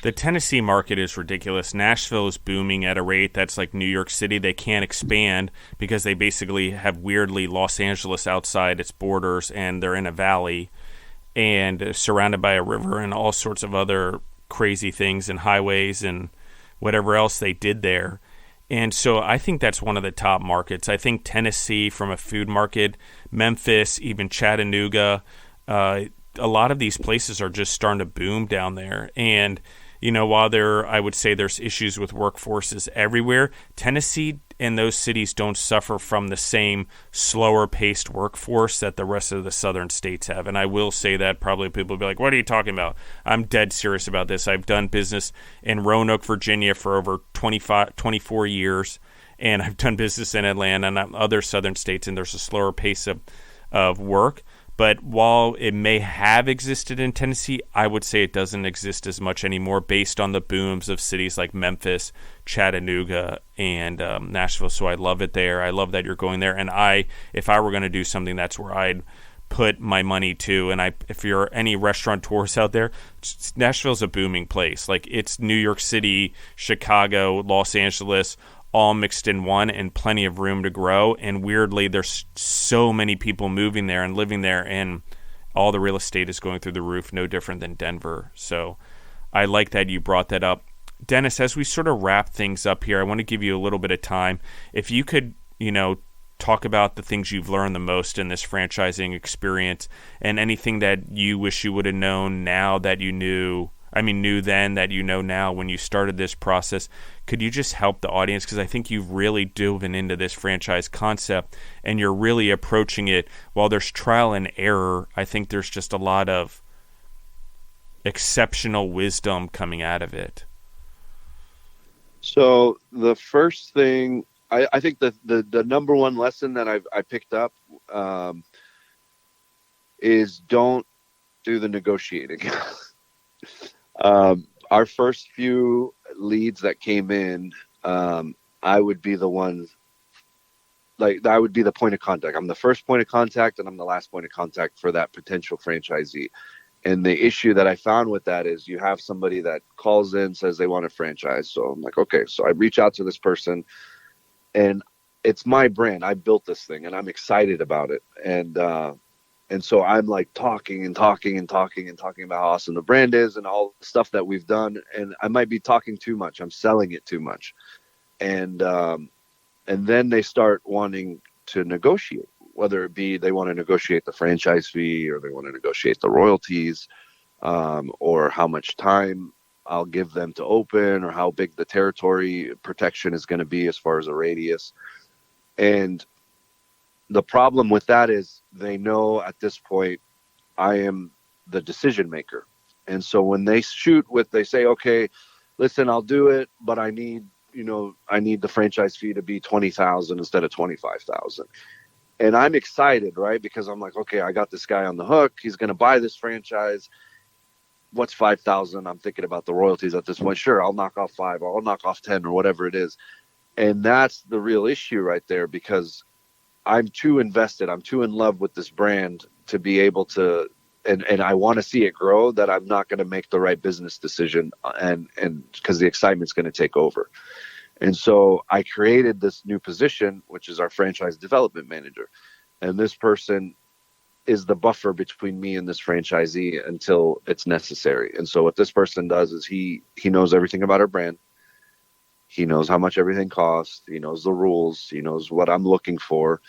The Tennessee market is ridiculous. Nashville is booming at a rate that's like New York City. They can't expand because they basically have weirdly Los Angeles outside its borders, and they're in a valley and surrounded by a river and all sorts of other crazy things and highways and whatever else they did there. And so I think that's one of the top markets. I think Tennessee from a food market, Memphis, even Chattanooga, a lot of these places are just starting to boom down there. And, you know, while I would say there's issues with workforces everywhere, Tennessee and those cities don't suffer from the same slower paced workforce that the rest of the southern states have. And I will say that probably people will be like, what are you talking about? I'm dead serious about this. I've done business in Roanoke, Virginia for over 24 years. And I've done business in Atlanta and other southern states, and there's a slower pace of work. But while it may have existed in Tennessee, I would say it doesn't exist as much anymore based on the booms of cities like Memphis, Chattanooga, and Nashville. So I love it there. I love that you're going there. And if I were going to do something, that's where I'd put my money to. And if you're any restaurateurs out there, Nashville's a booming place. Like, it's New York City, Chicago, Los Angeles, all mixed in one, and plenty of room to grow. And weirdly, there's so many people moving there and living there, and all the real estate is going through the roof, no different than Denver. So I like that you brought that up. Dennis, as we sort of wrap things up here, I want to give you a little bit of time. If you could, talk about the things you've learned the most in this franchising experience, and anything that you wish you would have known now that you knew then that you know now when you started this process. Could you just help the audience? Because I think you've really dove into this franchise concept, and you're really approaching it. While there's trial and error, I think there's just a lot of exceptional wisdom coming out of it. So the first thing, I think the number one lesson that I picked up is don't do the negotiating. Our first few leads that came in, I would be the one, I would be the point of contact. I'm the first point of contact, and I'm the last point of contact for that potential franchisee. And the issue that I found with that is you have somebody that calls in, says they want a franchise. So I'm like, okay, so I reach out to this person, and it's my brand. I built this thing, and I'm excited about it. And so I'm like talking about how awesome the brand is and all the stuff that we've done. And I might be talking too much. I'm selling it too much. And then they start wanting to negotiate, whether it be they want to negotiate the franchise fee, or they want to negotiate the royalties, or how much time I'll give them to open, or how big the territory protection is going to be as far as a radius. And the problem with that is they know at this point I am the decision maker. And so when they they say, okay, listen, I'll do it, but I need the franchise fee to be $20,000 instead of $25,000. And I'm excited, right? Because I'm like, okay, I got this guy on the hook. He's going to buy this franchise. What's $5,000? I'm thinking about the royalties at this point. Sure, I'll knock off 5, or I'll knock off 10, or whatever it is. And that's the real issue right there, because I'm too invested. I'm too in love with this brand to be able to, and I want to see it grow, that I'm not going to make the right business decision, and because the excitement's going to take over. And so I created this new position, which is our franchise development manager. And this person is the buffer between me and this franchisee until it's necessary. And so what this person does is he knows everything about our brand. He knows how much everything costs. He knows the rules. He knows what I'm looking for,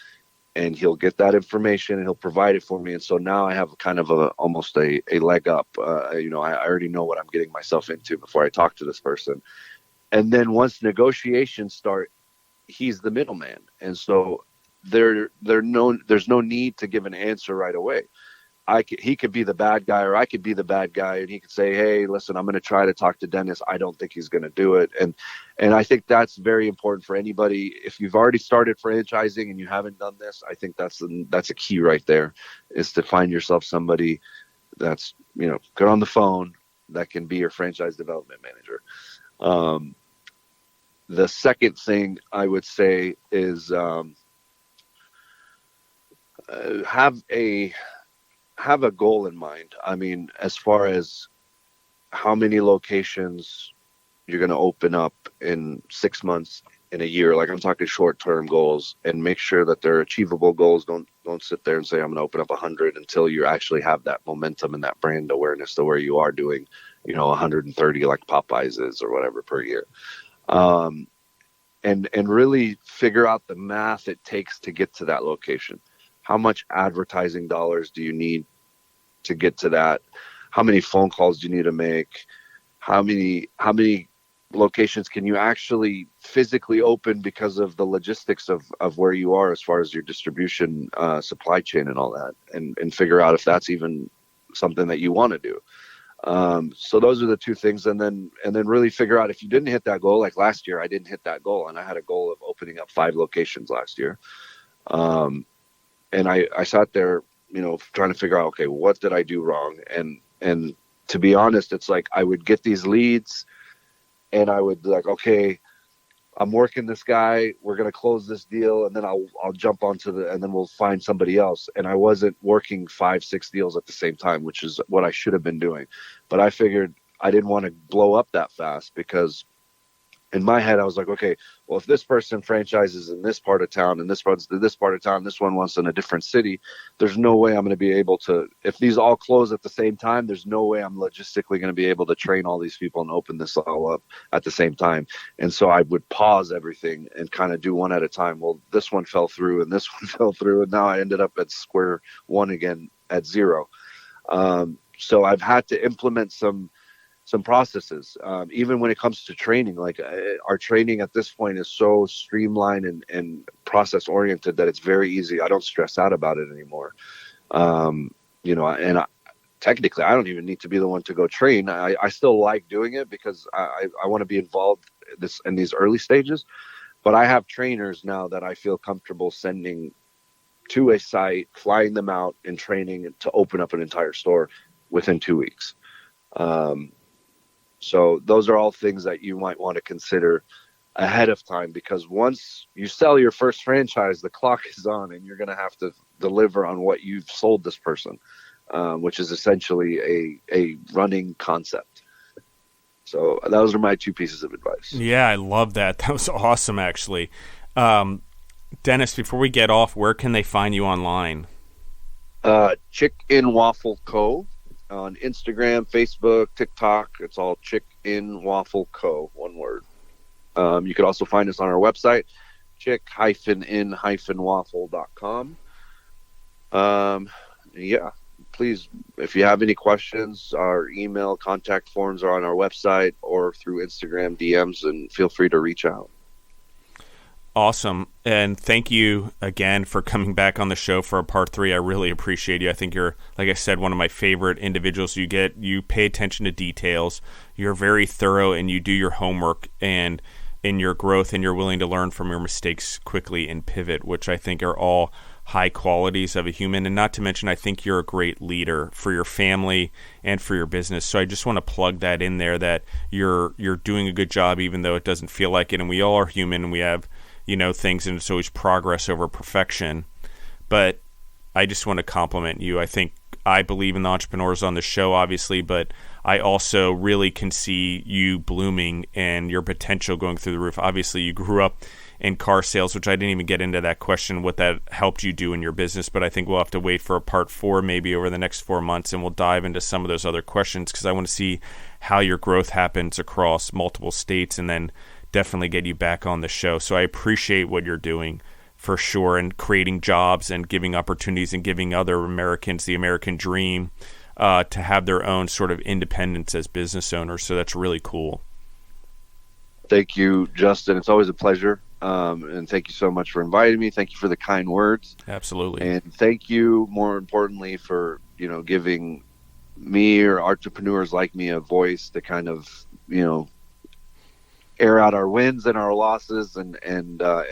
and he'll get that information and he'll provide it for me. And so now I have kind of almost a leg up. I already know what I'm getting myself into before I talk to this person. And then once negotiations start, he's the middleman. And so there's no need to give an answer right away. He could be the bad guy, or I could be the bad guy, and he could say, hey, listen, I'm going to try to talk to Dennis. I don't think he's going to do it. And I think that's very important for anybody. If you've already started franchising and you haven't done this, I think that's a key right there, is to find yourself somebody that's, good on the phone, that can be your franchise development manager. The second thing I would say is have a goal in mind. I mean, as far as how many locations you're going to open up in 6 months, in a year, like I'm talking short-term goals, and make sure that they're achievable goals. Don't sit there and say I'm going to open up 100 until you actually have that momentum and that brand awareness to where you are doing, 130 like Popeyes is or whatever per year. And really figure out the math it takes to get to that location. How much advertising dollars do you need to get to that? How many phone calls do you need to make? How many locations can you actually physically open because of the logistics of where you are as far as your distribution, supply chain and all that, and figure out if that's even something that you want to do. So those are the two things. And then really figure out if you didn't hit that goal. Like last year, I didn't hit that goal, and I had a goal of opening up 5 locations last year. And I sat there, trying to figure out, okay, what did I do wrong? And to be honest, it's like I would get these leads and I would be like, okay, I'm working this guy, we're going to close this deal, and then I'll jump onto and then we'll find somebody else. And I wasn't working 5-6 deals at the same time, which is what I should have been doing. But I figured I didn't want to blow up that fast, because in my head, I was like, okay, well, if this person franchises in this part of town and this runs to this part of town, this one wants in a different city, there's no way I'm going to be able to, if these all close at the same time, there's no way I'm logistically going to be able to train all these people and open this all up at the same time. And so I would pause everything and kind of do one at a time. Well, this one fell through and this one fell through, and now I ended up at square one again at 0. So I've had to implement some processes, even when it comes to training. Like our training at this point is so streamlined and process oriented that it's very easy. I don't stress out about it anymore. Technically I don't even need to be the one to go train. I still like doing it because I want to be involved in these early stages, but I have trainers now that I feel comfortable sending to a site, flying them out and training to open up an entire store within 2 weeks. So those are all things that you might want to consider ahead of time, because once you sell your first franchise, the clock is on and you're going to have to deliver on what you've sold this person, which is essentially a running concept. So those are my 2 pieces of advice. Yeah, I love that. That was awesome, actually. Dennis, before we get off, where can they find you online? Chicken Waffle Co. on Instagram, Facebook, TikTok. It's all Chicken Waffle Co. one word. You could also find us on our website, chick-in-waffle.com. Yeah, please, if you have any questions, our email contact forms are on our website or through Instagram DMs, and feel free to reach out. Awesome. And thank you again for coming back on the show for a part 3. I really appreciate you. I think you're, like I said, one of my favorite individuals. You pay attention to details. You're very thorough and you do your homework and in your growth, and you're willing to learn from your mistakes quickly and pivot, which I think are all high qualities of a human. And not to mention, I think you're a great leader for your family and for your business. So I just want to plug that in there, that you're doing a good job, even though it doesn't feel like it. And we all are human and we have things, and it's always progress over perfection. But I just want to compliment you. I believe in the entrepreneurs on the show, obviously, but I also really can see you blooming and your potential going through the roof. Obviously, you grew up in car sales, which I didn't even get into that question, what that helped you do in your business, but I think we'll have to wait for a part 4 maybe over the next 4 months, and we'll dive into some of those other questions, because I want to see how your growth happens across multiple states, and then definitely get you back on the show. So I appreciate what you're doing for sure, and creating jobs and giving opportunities and giving other Americans the American dream to have their own sort of independence as business owners. So that's really cool. Thank you, Justin. It's always a pleasure. And thank you so much for inviting me. Thank you for the kind words. Absolutely. And thank you, more importantly, for, giving me or entrepreneurs like me a voice to kind of, air out our wins and our losses and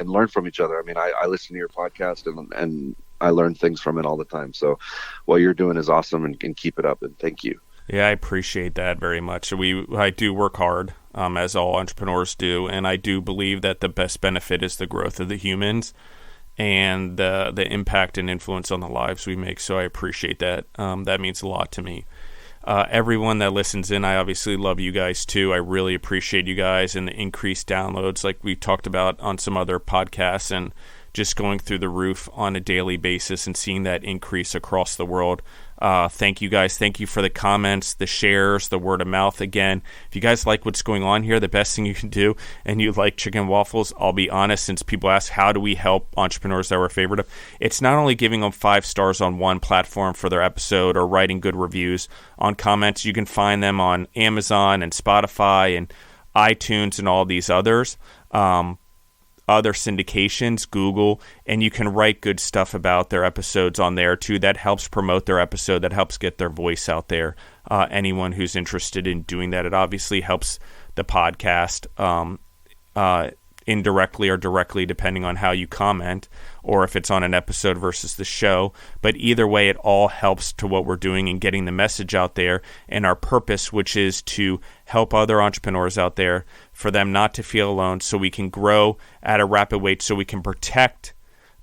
learn from each other. I mean, I listen to your podcast and I learn things from it all the time. So what you're doing is awesome, and keep it up. And thank you. Yeah, I appreciate that very much. I do work hard, as all entrepreneurs do, and I do believe that the best benefit is the growth of the humans and the impact and influence on the lives we make. So I appreciate that. That means a lot to me. Everyone that listens in, I obviously love you guys too. I really appreciate you guys and the increased downloads like we talked about on some other podcasts, and just going through the roof on a daily basis and seeing that increase across the world. Thank you guys. Thank you for the comments, the shares, the word of mouth. Again, if you guys like what's going on here, the best thing you can do, and you like chicken waffles, I'll be honest, since people ask how do we help entrepreneurs that we're favorite of, it's not only giving them 5 stars on one platform for their episode or writing good reviews on comments. You can find them on Amazon and Spotify and iTunes and all these others. Other syndications, Google, and you can write good stuff about their episodes on there too. That helps promote their episode. That helps get their voice out there. Anyone who's interested in doing that, it obviously helps the podcast indirectly or directly, depending on how you comment, or if it's on an episode versus the show. But either way, it all helps to what we're doing and getting the message out there, and our purpose, which is to help other entrepreneurs out there, for them not to feel alone, so we can grow at a rapid rate, so we can protect,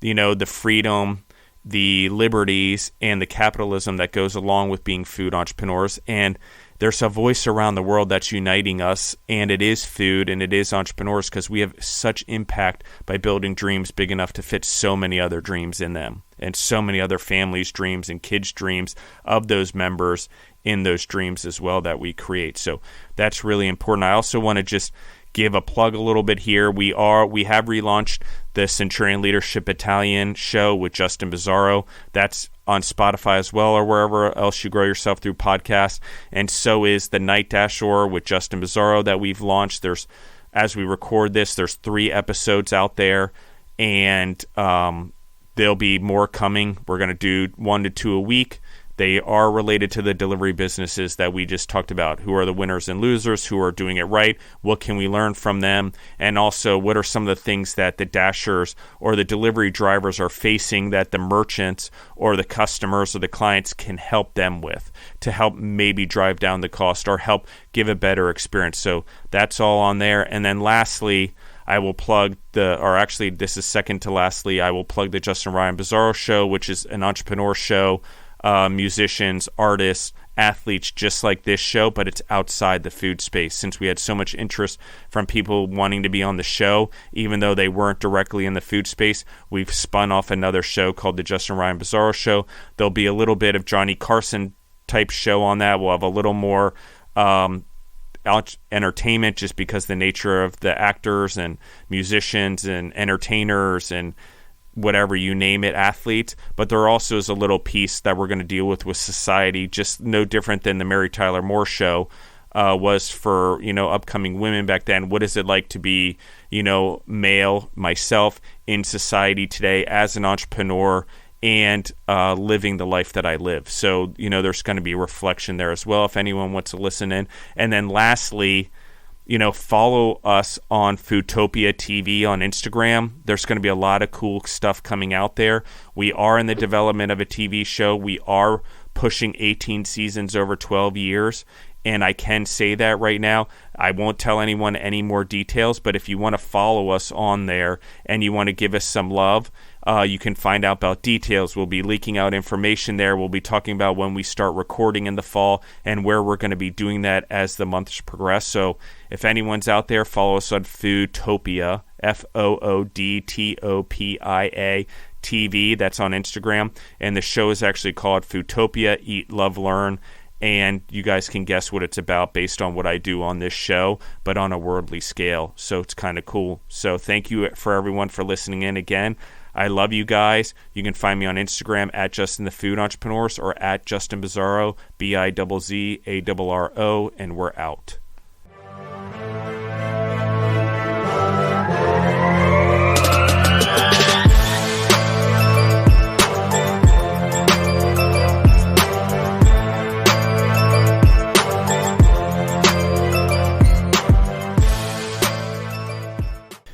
the freedom, the liberties, and the capitalism that goes along with being food entrepreneurs. And there's a voice around the world that's uniting us, and it is food and it is entrepreneurs, because we have such impact by building dreams big enough to fit so many other dreams in them, and so many other families' dreams and kids' dreams of those members in those dreams as well that we create. So that's really important. I also want to just give a plug a little bit here. We have relaunched the Centurion Leadership Battalion show with Justin Bizzarro. That's on Spotify as well, or wherever else you grow yourself through podcasts. And so is the Night Dash Hour with Justin Bizzarro that we've launched. As we record this, there's 3 episodes out there, and there'll be more coming. We're going to do 1 to 2 a week. They are related to the delivery businesses that we just talked about. Who are the winners and losers? Who are doing it right? What can we learn from them? And also, what are some of the things that the dashers or the delivery drivers are facing that the merchants or the customers or the clients can help them with, to help maybe drive down the cost or help give a better experience? So that's all on there. And then lastly, I will plug this is second to lastly, I will plug the Justin Ryan Bizzarro show, which is an entrepreneur show. Musicians, artists, athletes, just like this show, but it's outside the food space. Since we had so much interest from people wanting to be on the show, even though they weren't directly in the food space, we've spun off another show called the Justin Ryan Bizzarro Show. There'll be a little bit of Johnny Carson type show on that. We'll have a little more entertainment, just because the nature of the actors and musicians and entertainers and whatever you name it, athletes. But there also is a little piece that we're going to deal with society, just no different than the Mary Tyler Moore show was for upcoming women back then. What is it like to be male, myself, in society today as an entrepreneur and living the life that I live? So there's going to be a reflection there as well, if anyone wants to listen in. And then lastly, follow us on Foodtopia TV on Instagram. There's going to be a lot of cool stuff coming out there. We are in the development of a TV show. We are pushing 18 seasons over 12 years. And I can say that right now. I won't tell anyone any more details, but if you want to follow us on there and you want to give us some love, you can find out about details. We'll be leaking out information there. We'll be talking about when we start recording in the fall and where we're going to be doing that as the months progress. So if anyone's out there, follow us on Foodtopia, Foodtopia TV. That's on Instagram. And the show is actually called Foodtopia, Eat, Love, Learn. And you guys can guess what it's about based on what I do on this show, but on a worldly scale. So it's kind of cool. So thank you for everyone for listening in again. I love you guys. You can find me on Instagram at Justin the Food Entrepreneurs or at Justin Bizzarro, Bizzarro, and we're out.